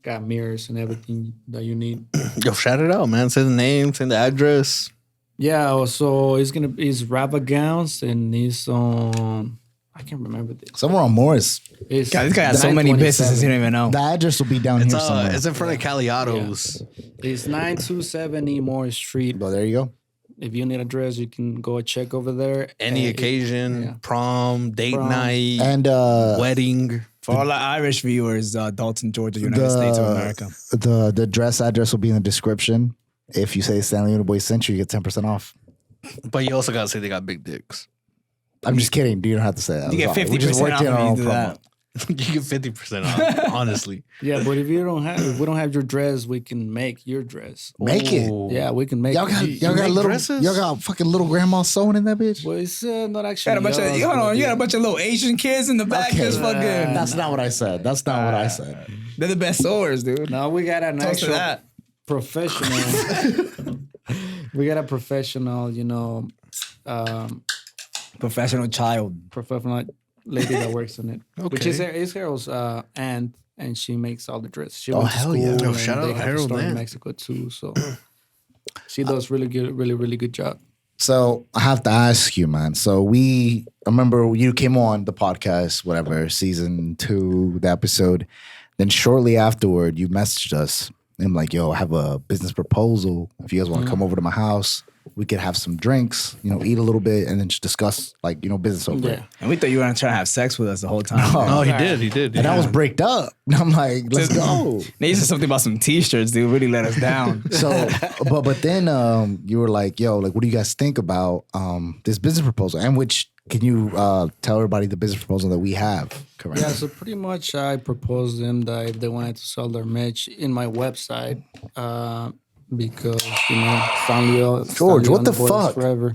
got mirrors and everything that you need. Yo, shout it out, man. Say the name, say the address. Yeah. So it's Rava Gowns and it's on. I can't remember this. Somewhere on Morris. It's God, this guy has so many 927. businesses, you don't even know. The address will be down here somewhere. It's in front of Caliados. It's 927 Morris Street. Well, there you go. If you need a dress, you can go check over there. Any And occasion, yeah. prom, date Prom. night, And wedding. For all our Irish viewers, Dalton, Georgia, United States of America. the dress address will be in the description. If you say Stanley Uniboy sent you, you get 10% off. But you also gotta say they got big dicks. I'm just kidding. You don't have to say that. You get I'm sorry. We just 50% worked off in our if you own do promo. that. You get 50% off, honestly. Yeah, but if we don't have your dress, we can make your dress. Make it. Yeah, we can make Y'all got it. y'all got make little dresses? y'all got fucking little grandma sewing in that bitch. Well, it's not You actually. got a bunch of, yours, hold on, but you got a yeah. bunch of little Asian kids in the back Okay. just fucking. That's not what I said. That's not what I said. They're the best sewers, dude. No, we got an Toast to actual that. professional. We got a professional, Professional child. professional lady that works on it, which is Harold's aunt, and she makes all the dresses. She went to hell school, yeah. Yo, and shout out they have a Harold, store in man. Mexico too. So she does really good job. So I have to ask you, man. So I remember you came on the podcast, whatever, season 2, the episode. Then shortly afterward, you messaged us. And I'm like, yo, I have a business proposal. If you guys want to come over to my house, we could have some drinks, eat a little bit, and then just discuss business over it. And we thought you were gonna try to have sex with us the whole time. Oh, he did. And I was breaked up. And I'm like, let's go. They said something about some t-shirts, dude. Really let us down. So, but then you were like, yo, what do you guys think about this business proposal? And which, can you tell everybody the business proposal that we have? Correct. Yeah, so pretty much I proposed them that if they wanted to sell their merch in my website, because Stanley George, what the Stanley fuck? Forever.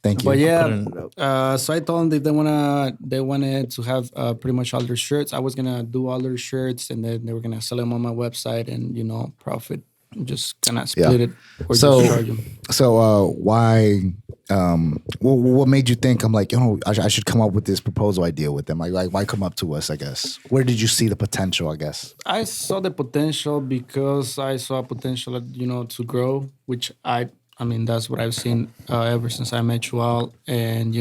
Thank you. But yeah, so I told them if they wanted to have pretty much all their shirts. I was gonna do all their shirts, and then they were gonna sell them on my website, and profit, just kind of split it or So- just charge them. So why? What made you think I'm like, I should come up with this proposal idea with them? Like, why come up to us? I guess. Where did you see the potential? I guess. I saw the potential because I saw potential, to grow, which I mean, that's what I've seen ever since I met you all. And,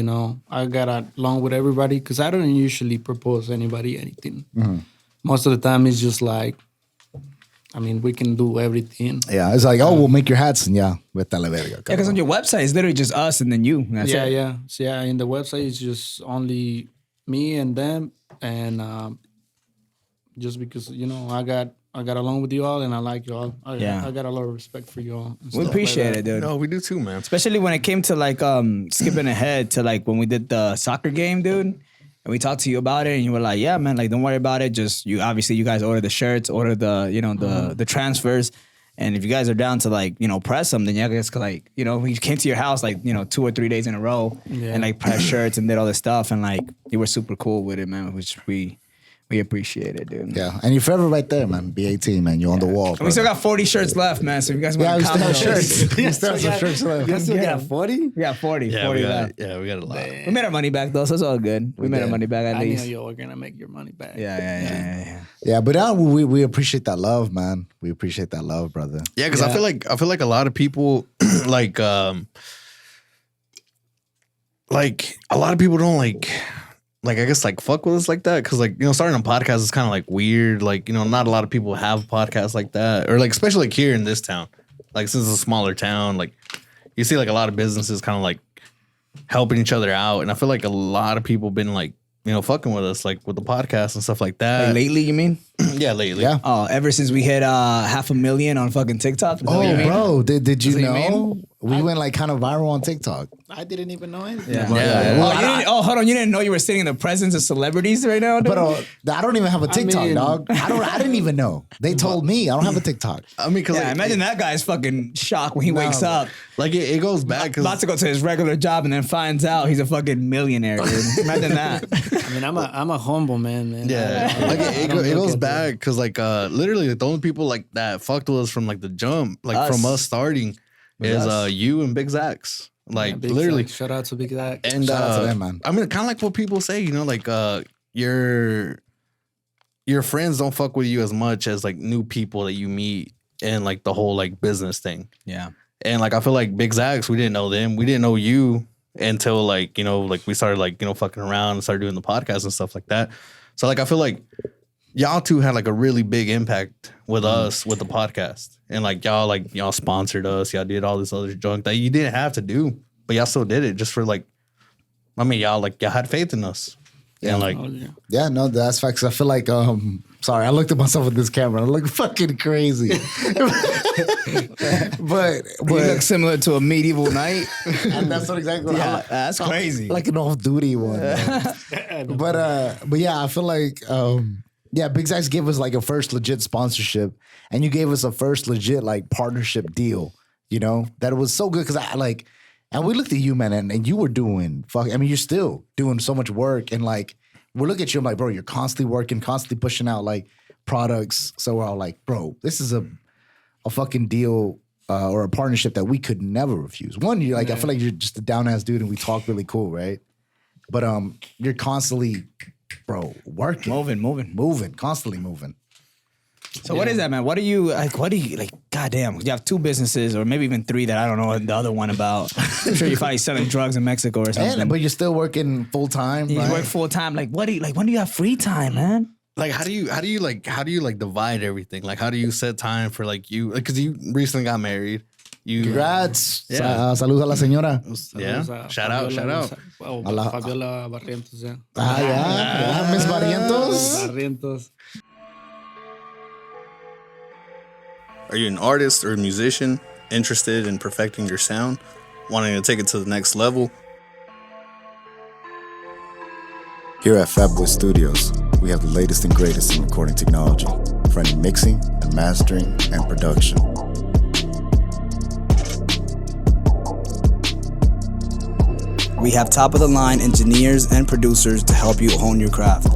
I got along with everybody because I don't usually propose anybody anything. Mm-hmm. Most of the time, it's just like, we can do everything. Yeah, it's like, we'll make your hats, and vete a la verga. Yeah, because on your website, it's literally just us and then you. And that's it. Yeah. So, in the website, it's just only me and them. And just because, I got along with you all and I like you all. I got a lot of respect for you all. We appreciate it, dude. No, we do too, man. Especially when it came to skipping ahead to when we did the soccer game, dude. And we talked to you about it, and you were like, "Yeah, man, don't worry about it. Just you guys order the shirts, order the the transfers, and if you guys are down to press them, then you guys we came to your house 2 or 3 days in a row and press shirts and did all this stuff, and you were super cool with it, man. Which we We appreciate it, dude. Yeah, and you're forever right there, man. B18, man. You're on the wall. And we still got 40 shirts left, man. So if you guys want Yeah, we to still comment have those, shirts. We still have some shirts left. You still got 40? we got 40. Yeah, 40 left. we got a lot. We made our money back though, so it's all good. We made our money back at I least. knew you were gonna make your money back. Yeah. Yeah, but we appreciate that love, man. We appreciate that love, brother. Yeah, because I feel like a lot of people like a lot of people don't like I guess like fuck with us like that, because like, you know, starting a podcast is kind of like weird. Like, you know, not a lot of people have podcasts like that, or like especially like here in this town, like since it's a smaller town, like you see like a lot of businesses kind of like helping each other out, and I feel like a lot of people been like, you know, fucking with us like with the podcast and stuff like that. Like lately, you mean? Yeah, lately. Yeah. Oh, ever since we hit 500,000 on fucking TikTok. Is that what you mean? Bro, did you That's what you know we went like kind of viral on TikTok? I didn't even know anything. Yeah. Yeah. Hold on. You didn't know you were sitting in the presence of celebrities right now, dude? But I don't even have a TikTok, mean- dog. I didn't even know. They told me I don't have a TikTok. I mean, because yeah, like, imagine that guy's fucking shocked when he wakes up. like it goes back because About to go to his regular job and then finds out he's a fucking millionaire, dude. Imagine that. I mean, I'm a humble man. yeah, like it goes back because like literally the only people like that fucked with us from like the jump, like Us. from us starting, is you and Big Zax. Like Big literally, Zach. Shout out to Big Zach. and Shout out to them, man. I mean, kind of like what people say, you know, like your friends don't fuck with you as much as like new people that you meet and like the whole like business thing. Yeah. And like I feel like Big Zax, we didn't know them, we didn't know you until like, you know, like we started like, you know, fucking around and started doing the podcast and stuff like that. So like I feel like y'all two had like a really big impact with us with the podcast, and like y'all sponsored us, y'all did all this other junk that you didn't have to do, but y'all still did it just for like, I mean, y'all had faith in us. And like, Oh, yeah. Yeah, no, that's facts. I feel like sorry, I looked at myself with this camera. I look fucking crazy. but You look similar to a medieval knight. and that's what exactly what I look- That's crazy. like an off-duty one. But yeah, I feel like yeah, Big Zax gave us like a first legit sponsorship, and you gave us a first legit like partnership deal. You know that it was so good because I like, and we looked at you, man, and you were doing I mean, you're still doing so much work, and like we look at you, I'm like, bro, you're constantly working, constantly pushing out like products. So we're all like, bro, this is a fucking deal. Or a partnership that we could never refuse. One, you're like, I feel like you're just a down ass dude, and we talk really cool, right? But you're constantly, bro, working, moving, constantly moving. So what is that, man? What do you like? Goddamn, you have two businesses, or maybe even three that I don't know the other one about. I'm sure you're probably selling drugs in Mexico or something. But you're still working full time. you right? work full time. Like, what do you like? When do you have free time, man? like how do you divide everything? Like how do you set time for like you, like, because you recently got married. You Congrats. Yeah. Saludos a la señora. Yeah. Saludos a Shout out. Oh, A la- Fabiola Barrientos, yeah. Yeah. Miss Barrientos. Barrientos. Are you an artist or a musician interested in perfecting your sound, wanting to take it to the next level? Here at Fatboy Studios, we have the latest and greatest in recording technology for any mixing and mastering and production. We have top of the line engineers and producers to help you hone your craft.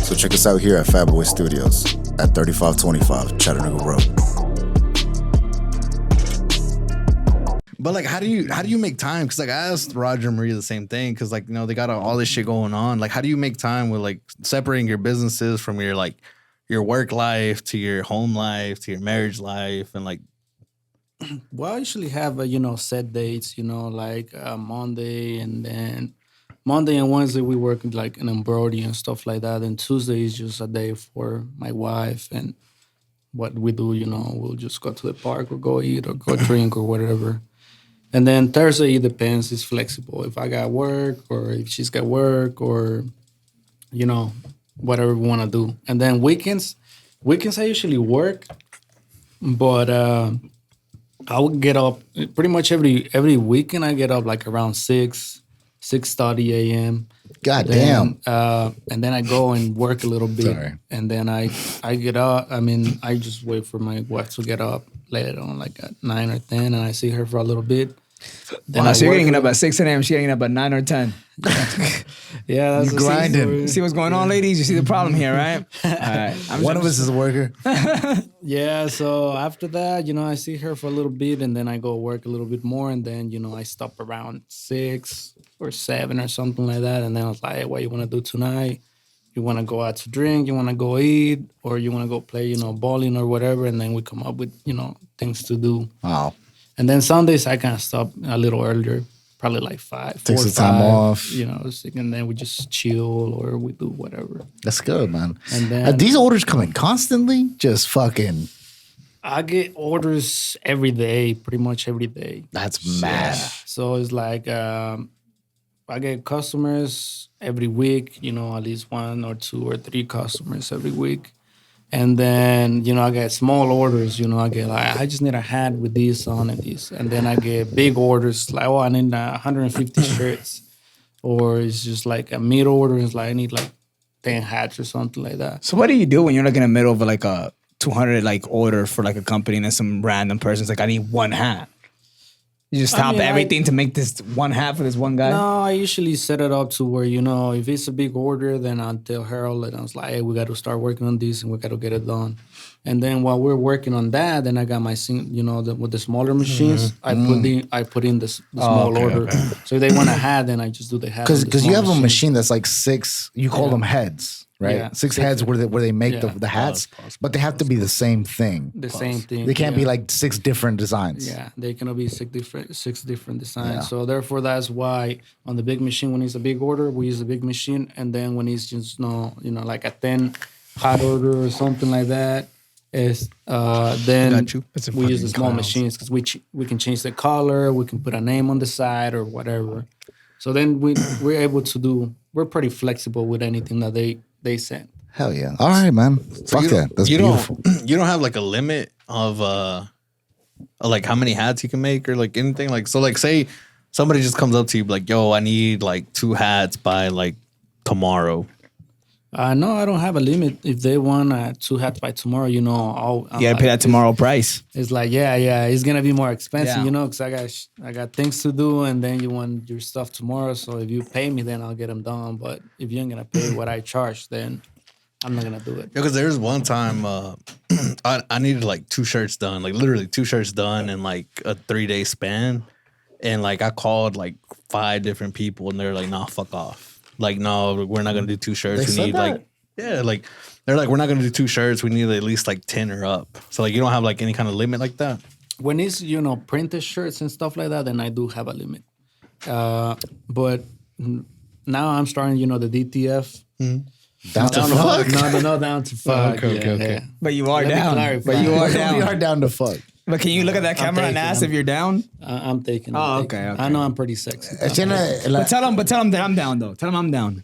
So check us out here at Fatboy Studios at 3525 Chattanooga Road. But like, how do you make time? Because like I asked Roger and Maria the same thing. Because like, you know, they got all this shit going on. Like, how do you make time with like separating your businesses from your like your work life to your home life to your marriage life, and like, Well, I usually have set dates. Like Monday and Wednesday we work like an embroidery and stuff like that. And Tuesday is just a day for my wife, and what we do, we'll just go to the park or go eat or go drink or whatever. And then Thursday, it depends. It's flexible. If I got work or if she's got work or, whatever we want to do. And then weekends I usually work, but I would get up pretty much every weekend. I get up like around 6:30 a.m. God damn. And then I go and work a little bit. Sorry. And then I get up. I mean, I just wait for my wife to get up later on, like at 9 or 10, and I see her for a little bit. Then I So you're work getting a up at 6 a.m. She's getting up at 9 or 10. Yeah, that's You the same grinding. story. See what's going on, ladies? You see the problem here, right? All right. One of us is a worker. Yeah, so after that, I see her for a little bit and then I go work a little bit more and then, I stop around 6 or 7 or something like that. And then I was like, hey, what you want to do tonight? You want to go out to drink? You want to go eat? Or you want to go play, bowling or whatever? And then we come up with, things to do. Wow. And then Sundays, I kind of stop a little earlier, probably like 5, Take 4 or some time 5, off. And then we just chill or we do whatever. That's good, man. And then these orders coming constantly? Just fucking. I get orders every day, pretty much every day. That's mad. So it's like I get customers every week, at least 1 or 2 or 3 customers every week. And then, I get small orders, I get like, I just need a hat with this on and this. And then I get big orders like, I need 150 shirts. Or it's just like a mid order. It's like, I need like 10 hats or something like that. So what do you do when you're like in the middle of like a 200 like order for like a company and then some random person's like, I need 1 hat? You just stop everything to make this 1 hat for this one guy? No, I usually set it up to where, if it's a big order, then I'll tell Harold and I was like, hey, we got to start working on this and we got to get it done. And then while we're working on that, then I got my, with the smaller machines, I put in the small order. Okay. So if they want a hat, then I just do the hat. Because you have a machine that's like 6, you call them heads. Right, Yeah. 6 heads where they make the hats, but they have to be the same thing. The same thing. They can't be like 6 different designs. Yeah, they cannot be 6 different designs. Yeah. So therefore, that's why on the big machine, when it's a big order, we use a big machine, and then when it's just like a 10 hot order or something like that, is then we use the small machines because we can change the color, we can put a name on the side or whatever. So then we're able to do. We're pretty flexible with anything that they send. Hell yeah! All right, man. So Fuck that. That's beautiful. You don't have like a limit of like how many hats you can make or like anything like so. Like say somebody just comes up to you like, "Yo, I need like 2 hats by like tomorrow." No, I don't have a limit. If they want 2 hats by tomorrow, you gotta pay that tomorrow price. It's like, yeah, it's gonna be more expensive, because I got things to do, and then you want your stuff tomorrow. So if you pay me, then I'll get them done. But if you ain't gonna pay what I charge, then I'm not gonna do it. Yeah, because there's one time I needed like 2 shirts done, like literally 2 shirts done in like a 3-day span, and like I called like 5 different people, and they're like, "Nah, fuck off." Like, no, we're not gonna do 2 shirts. We need like, they're like, we're not gonna do 2 shirts. We need at least like 10 or up. So like, you don't have like any kind of limit like that. When it's printed shirts and stuff like that, then I do have a limit. But now I'm starting, the DTF. Mm-hmm. Down to fuck. No, down to fuck. Okay. Yeah. But you are down. But you are down. We are down to fuck. But can you look at that camera and ask if you're down? I'm taking it. Okay. I know I'm pretty sexy. But tell him that I'm down though. Tell him I'm down.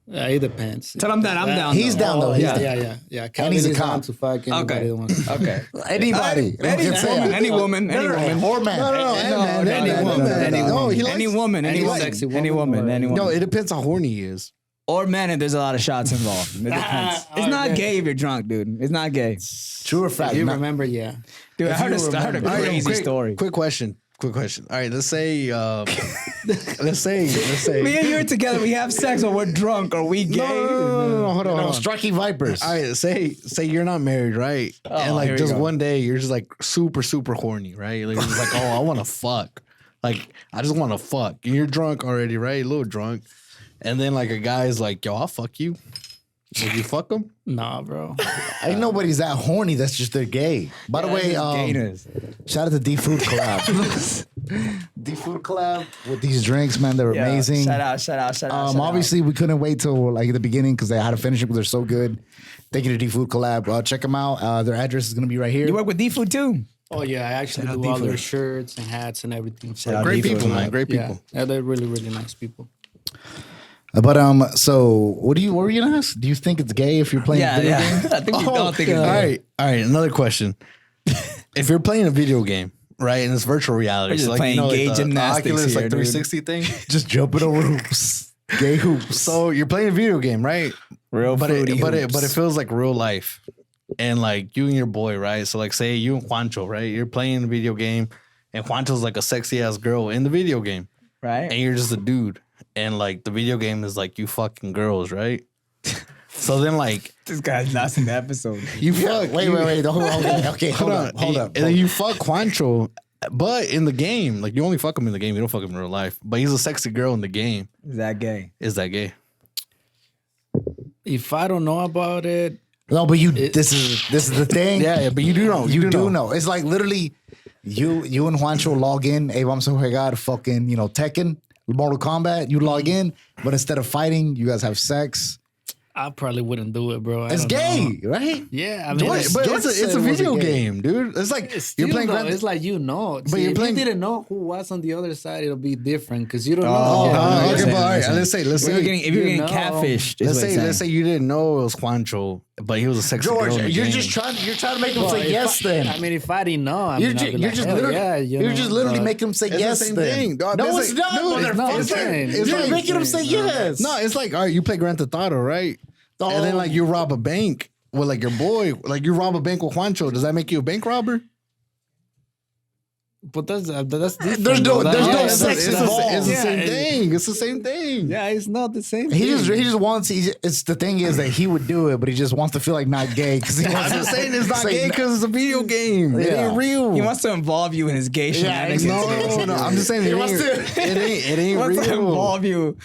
It depends. Tell him that I'm down. He's down though. Yeah. And he's a cop. To fuck anybody that wants to. Okay. Anybody. Any woman. Or man. Any woman. No, it depends how horny he is. Or man, if there's a lot of shots involved. It depends. It's not gay if you're drunk, dude. It's not gay. True or fact? You remember, yeah. Dude, I heard a crazy story. Quick question. All right, let's say me and you are together. We have sex, or we're drunk, or we gay. No, hold on. Striking vipers. All right, say you're not married, right? And like just one day, you're just like super horny, right? Like, you're just like, oh, I want to fuck. Like, I just want to fuck. And you're drunk already, right? A little drunk. And then like a guy's like, yo, I'll fuck you. Would you fuck him? Nah, bro. Ain't nobody's that horny. That's just they're gay. By the way, shout out to D Food collab. D Food collab with these drinks, man. They're amazing. Shout out. Obviously, we couldn't wait till like the beginning because they had to finish it because they're so good. Thank you to D Food collab. Check them out. Their address is gonna be right here. You work with D Food too? Oh yeah, I actually do all their shirts and hats and everything. Great people, man. Great people. Yeah, they're really, really nice people. But so what were you gonna ask? Do you think it's gay if you're playing video games? I think you don't think it's gay. All right. Another question: if you're playing a video game, right, and it's virtual reality, we're just so like, playing gay gymnastics Oculus here, like 360 thing, just jumping over hoops, gay hoops. So you're playing a video game, right? But it feels like real life, and like you and your boy, right? So like, say you and Juancho, right? You're playing a video game, and Juancho's like a sexy ass girl in the video game, Right. and you're just a dude, and like the video game is like you fucking girls, right? So then like This guy's not in the episode. you fuck. Wait. Hold on. Okay, hold up. And then you fuck Juancho, but in the game, like you only fuck him in the game. You don't fuck him in real life. But he's a sexy girl in the game. Is that gay? Is that gay? If I don't know about it, No, but this is the thing. Yeah, but you do know. You do know. It's like literally you and Juancho log in. Hey, vamos a jugar fucking, Tekken, Mortal Kombat. You log in, but instead of fighting, you guys have sex. I probably wouldn't do it, bro. It's gay, right? Yeah, I mean, But it's a video game, dude. It's like still, you're playing. though, it's like but you're if playing- you didn't know who was on the other side, it'll be different because you don't know. Oh, Yeah, okay, listen, but all right. listen. Let's say If you're getting catfished, let's say you didn't know it was Juancho, but he was a sexy girl. George, in the you're game. just trying to make him Well, say if yes. I, Then I mean, if I didn't know, you're just literally making him say It's yes. the same then. thing, dog. No, It's it's like- not, dude, it's not the motherfucker. same. It's You're like- making him say yes. No, it's like all right, you play Grand Theft Auto, right? And then like you rob a bank with like your boy, like you rob a bank with Juancho. Does that make you a bank robber? But that's different. There's no- though. there's no That's- sex It's involved. the same Yeah, thing. It's the same thing. Yeah, it's not the same. He thing. just wants. It's the thing is that he would do it, but he just wants to feel like not gay because he wants I'm to just saying it's not say gay because it's a video game. It Yeah. ain't real. He wants to involve you in his gay shenanigans. no. I'm just saying He it wants ain't. It He ain't wants to real. involve you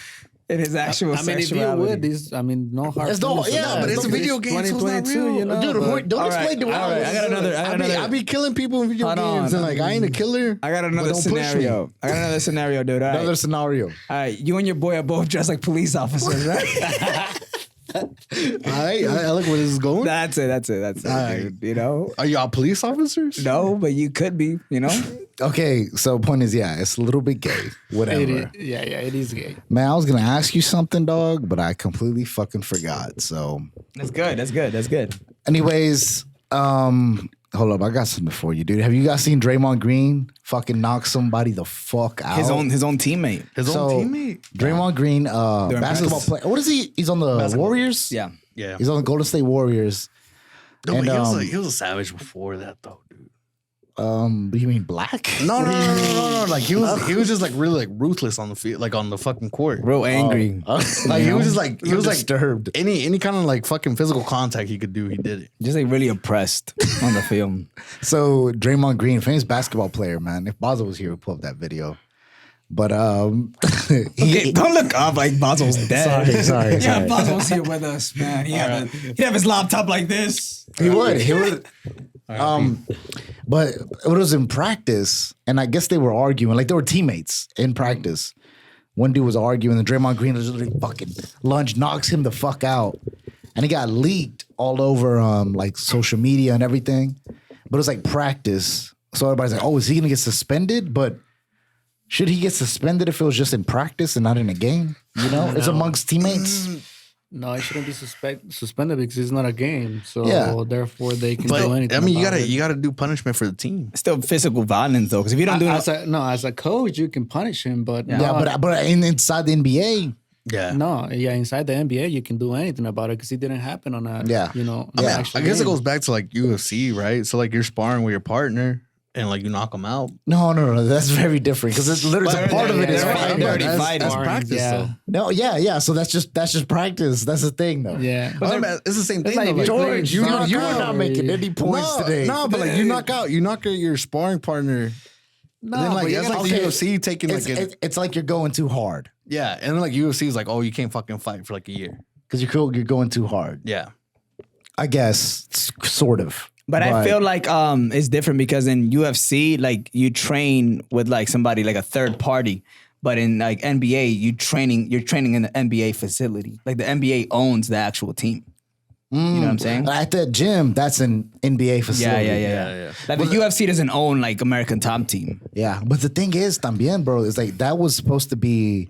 in his actual I mean, if you sexuality. would, no hard. It's no- feelings. yeah, but it's a video game, so it's not 2022, real. you know. Dude, but- don't All explain to right, all us. right, I got another. I be killing people in video Hold games on. and like I ain't a killer. I got but another don't push me. scenario. Dude. All right. Another scenario. All right, you and your boy are both dressed like police officers, right? I like where this is going. That's it, right. dude. You know? Are y'all police officers? No, but you could be, you know? Okay, so point is, yeah, it's a little bit gay. Whatever. It is gay. Man, I was gonna ask you something, dog, but I completely fucking forgot. So, That's good. anyways, hold up, I got something for you, dude. Have you guys seen Draymond Green fucking knock somebody the fuck out? His own teammate. His own teammate. Draymond Green, They're in basketball practice. player. What is he? He's on the Warriors. Yeah. Yeah. He's on the Golden State Warriors. No, but And, he was a savage before that though, dude. You mean black? No. Like he was just like really like ruthless on the field, like on the fucking court. Real angry. Like he was just like he was like disturbed. any kind of like fucking physical contact he could do, he did it. Just like really oppressed on the film. So Draymond Green, famous basketball player, man. If Basil was here, we'd pull up that video. But Okay, don't look up like Basil's dead. sorry. Yeah, Basil's here with us, man. He'd have his laptop like this. He would. But it was in practice, and I guess they were arguing, like they were teammates in practice. One dude was arguing, and Draymond Green was literally fucking lunge, knocks him the fuck out, and he got leaked all over like social media and everything. But it was like practice, so everybody's like, "Oh, is he gonna get suspended?" But should he get suspended if it was just in practice and not in a game? You know, it's amongst teammates. No, it shouldn't be suspended because it's not a game. So Yeah. therefore they can But do anything. I mean, about it. you gotta do punishment for the team. Still physical violence though, because if you don't do as a coach, you can punish him, but Yeah, but inside the NBA, Yeah. inside the NBA, you can do anything about it because it didn't happen on a Yeah. I guess it goes back to like UFC, right? So like you're sparring with your partner and like you knock them out. No, that's very different because it's literally a part of it is they're fighting. already That's fighting. practice Yeah. though. No, yeah. So that's just practice. That's the thing, though. Yeah. It's the same thing. like though, if you're playing George, soccer you're not making any points today. No, but like you knock out your sparring partner. No, then like but you that's gotta- like the UFC taking like It's like you're going too hard yeah, and then like UFC is like, oh, you can't fucking fight for like a year. because you're going too hard. Yeah. I guess sort of. But I feel like it's different because in UFC, like you train with like somebody like a third party. But in like NBA, you're training in the NBA facility. Like the NBA owns the actual team. You know what I'm saying? at that gym, that's an NBA facility. Yeah. Like the UFC doesn't own like American Top Team. Yeah, but the thing is, también, bro, is like that was supposed to be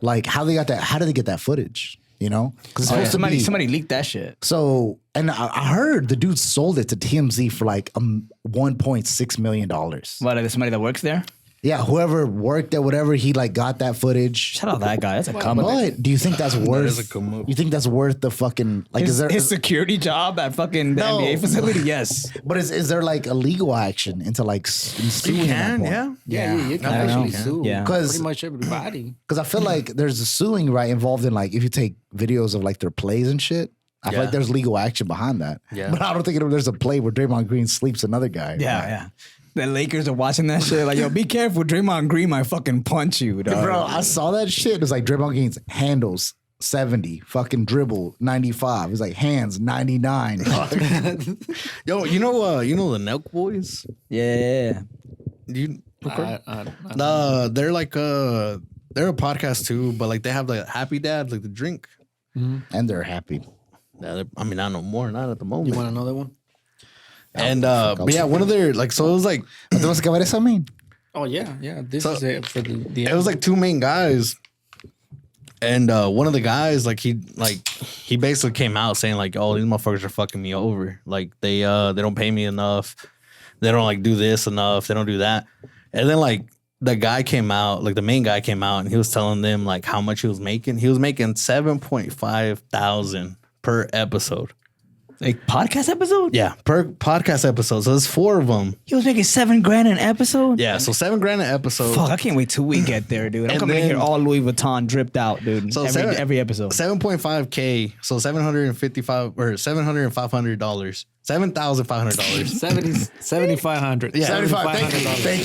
like how they got that. How did they get that footage? You know, because Somebody leaked that shit. So, and I heard the dude sold it to TMZ for like $1.6 million. What, like somebody that works there? Yeah, whoever worked at whatever, he like got that footage. Shout out that guy. That's a come up. But do you think that's worth? is a come up. You think that's worth the fucking like? His, Is there? his security job at fucking the No. NBA facility? Yes. But is there like a legal action into like suing You at that can, point? yeah. You can I don't actually know. sue. Yeah. Pretty much everybody. Because I feel like there's a suing right involved in like if you take videos of like their plays and shit. I feel Yeah. like there's legal action behind that. Yeah. But I don't think there's a play where Draymond Green sleeps another guy. Yeah. The Lakers are watching that shit. Like, yo, be careful. Draymond Green might fucking punch you, dog. Bro, I saw that shit. It was like Draymond Green's handles 70, fucking dribble 95. It's like hands 99. Yo, you know the Nelk boys? Yeah. You They're they're like they're a podcast too, but like they have like Happy Dad, like the drink. And they're happy. Yeah, I mean, not no more, not at the moment. You want another one? And but yeah, one of their like, so it was like What the que ver eso mean? Oh yeah. This So- is it for the it was like two main guys, and one of the guys like he basically came out saying like, oh, these motherfuckers are fucking me over. Like they don't pay me enough. They don't like do this enough. They don't do that. And then like the guy came out, like the main guy came out, and he was telling them like how much he was making. He was making $7,500 per episode. Like podcast episode? Yeah, per podcast episode. So there's 4 of them. He was making $7,000 an episode? Yeah, so $7,000 an episode. Fuck, I can't wait till we get there, dude. I'm And coming in here then- all Louis Vuitton dripped out, dude. So every episode. 7.5K, so $755 or $7,500. $7,500. 7,500. Yeah. 75. Thank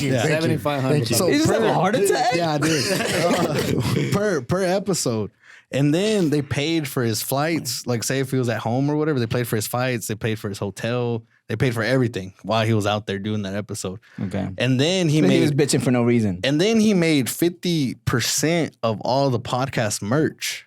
you. Yeah. Thank you. $7,500. So You just have a heart attack? Yeah, I did. per episode. And then they paid for his flights. Like, say if he was at home or whatever, they paid for his flights. They paid for his hotel. They paid for everything while he was out there doing that episode. Okay. And then he He was made bitching for no reason. 50% of all the podcast merch.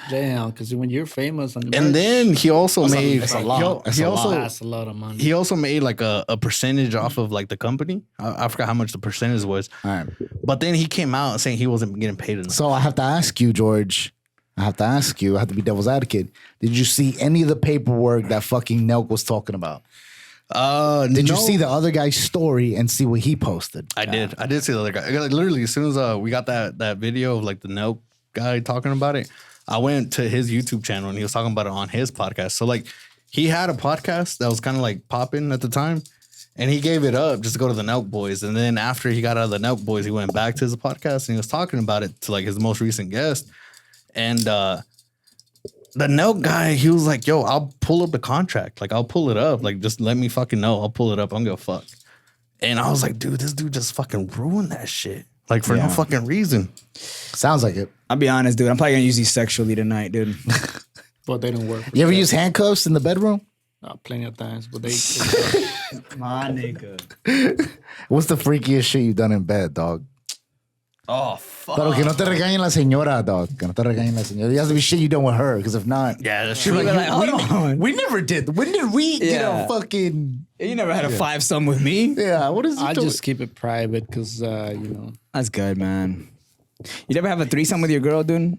Damn, because when you're famous on And then he also made that's a lot. That's He a also lot. that's a lot of money. he also made like a percentage off of like the company. I forgot how much the percentage was. All right. But then he came out saying he wasn't getting paid enough. So I have to ask you, George. I have to be devil's advocate. Did you see any of the paperwork that fucking Nelk was talking about? Did you see the other guy's story and see what he posted? I did see the other guy. Like, literally, as soon as we got that video of like the Nelk guy talking about it, I went to his YouTube channel and he was talking about it on his podcast. So like he had a podcast that was kind of like popping at the time, and he gave it up just to go to the Nelk Boys. And then after he got out of the Nelk Boys, he went back to his podcast and he was talking about it to like his most recent guest. And the Nelk guy, he was like, "Yo, I'll pull up the contract. Like I'll pull it up. Like just let me fucking know. I'll pull it up. I don't give a fuck." And I was like, "Dude, this dude just fucking ruined that shit. Like for no fucking reason." Sounds like it. I'll be honest, dude. I'm probably gonna use these sexually tonight, dude. But they don't work. You ever use handcuffs in the bedroom? Plenty of times, but they My nigga. What's the freakiest shit you've done in bed, dog? Oh fuck. Pero que no te regañen la señora, dog. Que no te regañen la señora. It has to be shit you done with her, because if not, Yeah, that's she'll true. be like, Hold on. we never did. When did we get Yeah. a fucking? You never had a 5-some with me? Yeah, what is? I just keep it private because you know. That's good, man. You never have a threesome with your girl, dude?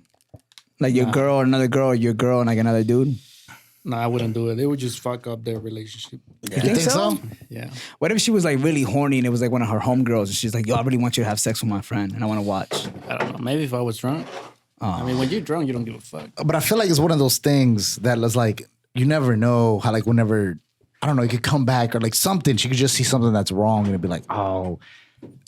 Like your girl or another girl, or your girl and like another dude? No, I wouldn't do it. They would just fuck up their relationship. You think so? Yeah. What if she was like really horny and it was like one of her homegirls and she's like, yo, I really want you to have sex with my friend and I want to watch. I don't know. Maybe if I was drunk. I mean, when you're drunk, you don't give a fuck. But I feel like it's one of those things that is like you never know how like whenever I don't know it could come back or like something she could just see something that's wrong and it'd be like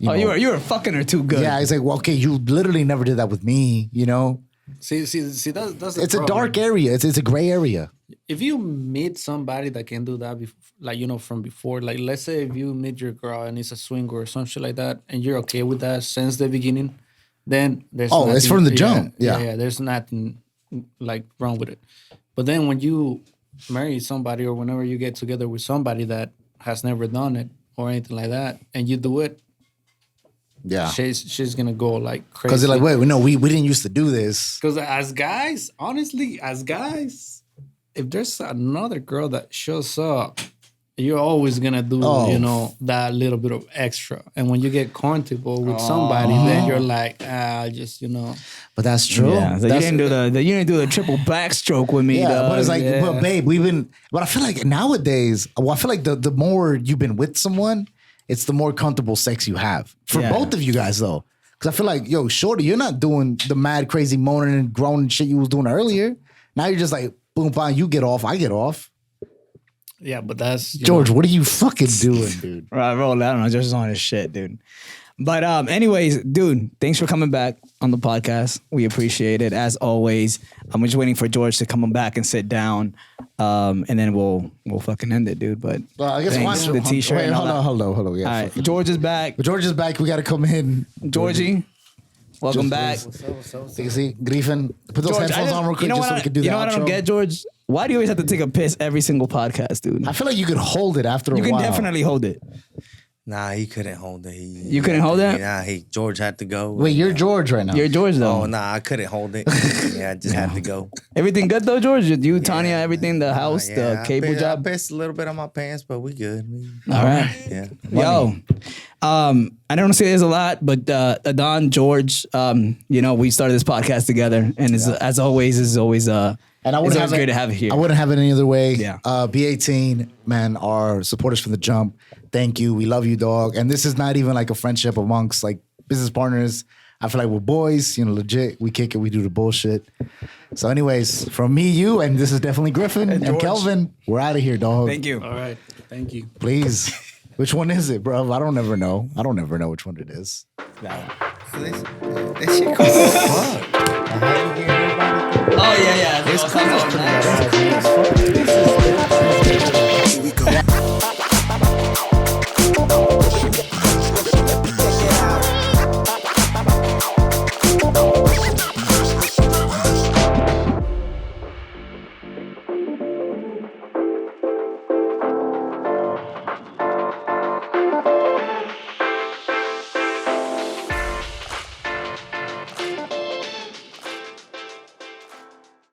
You were fucking her too good. yeah it's like well okay you literally never did that with me you know See, that's the it's a problem. dark area it's a gray area If you meet somebody that can do that, like, you know, from before, like, let's say if you meet your girl and it's a swinger or some shit like that, and you're okay with that since the beginning, then there's Oh, it's nothing- from the jump. Yeah. yeah. There's nothing like wrong with it. But then when you marry somebody or whenever you get together with somebody that has never done it or anything like that, and you do it, yeah she's gonna go like crazy. because they're like wait no we didn't used to do this Because as guys, honestly, if there's another girl that shows up, you're always gonna do, Oh. you know, that little bit of extra. And when you get comfortable with somebody, then you're like, just, you know. but that's true Yeah, so That's- you didn't do the triple backstroke with me. yeah, dog. but it's like, Yeah. but babe, but I feel like nowadays, well, I feel like the more you've been with someone, it's the more comfortable sex you have. For Yeah. both of you guys, though. Because I feel like, yo, shorty, you're not doing the mad, crazy moaning and groaning shit you was doing earlier. Now you're just like, boom, fine, you get off, I get off. Yeah, but that's George, what are you fucking doing, dude? Right, roll. I don't know. George is on his shit, dude. But anyways, dude, thanks for coming back on the podcast. We appreciate it as always. I'm just waiting for George to come back and sit down, and then we'll fucking end it, dude. But Well, I guess thanks, why- the t-shirt. Wait, and all hold that. on. Yeah, All right, George is back. But George is back. We got to come in. Georgie, welcome back. You see, Griffin, put those George, headphones on real quick just so we can do the you know what I don't outro. get, George? Why do you always have to take a piss every single podcast, dude? I feel like you could hold it after You a can while. definitely hold it. Nah, he couldn't hold it. You couldn't hold it? Nah, George had to go. Wait, you're George right now. You're George though. Oh, nah, I couldn't hold it. Yeah, I just had to go. Everything good though, George? You, Tanya, everything, the house, the cable I job. pissed a little bit on my pants, but we good. All right. Yeah. Yo, I don't say this a lot, but Adon, George, we started this podcast together, and as always, it's always And I it's wouldn't always have great it, to have it here. I wouldn't have it any other way. Yeah. B18, man, our supporters from the jump. Thank you. We love you, dog. And this is not even like a friendship amongst like business partners. I feel like we're boys, legit. We kick it. We do the bullshit. So anyways, from me, you, and this is definitely Griffin and George. Kelvin. We're out of here, dog. Thank you. All right. Thank you. Please. Which one is it, bro? I don't ever know. I don't ever know which one it is. This shit cool as fuck. Oh yeah. It's cool.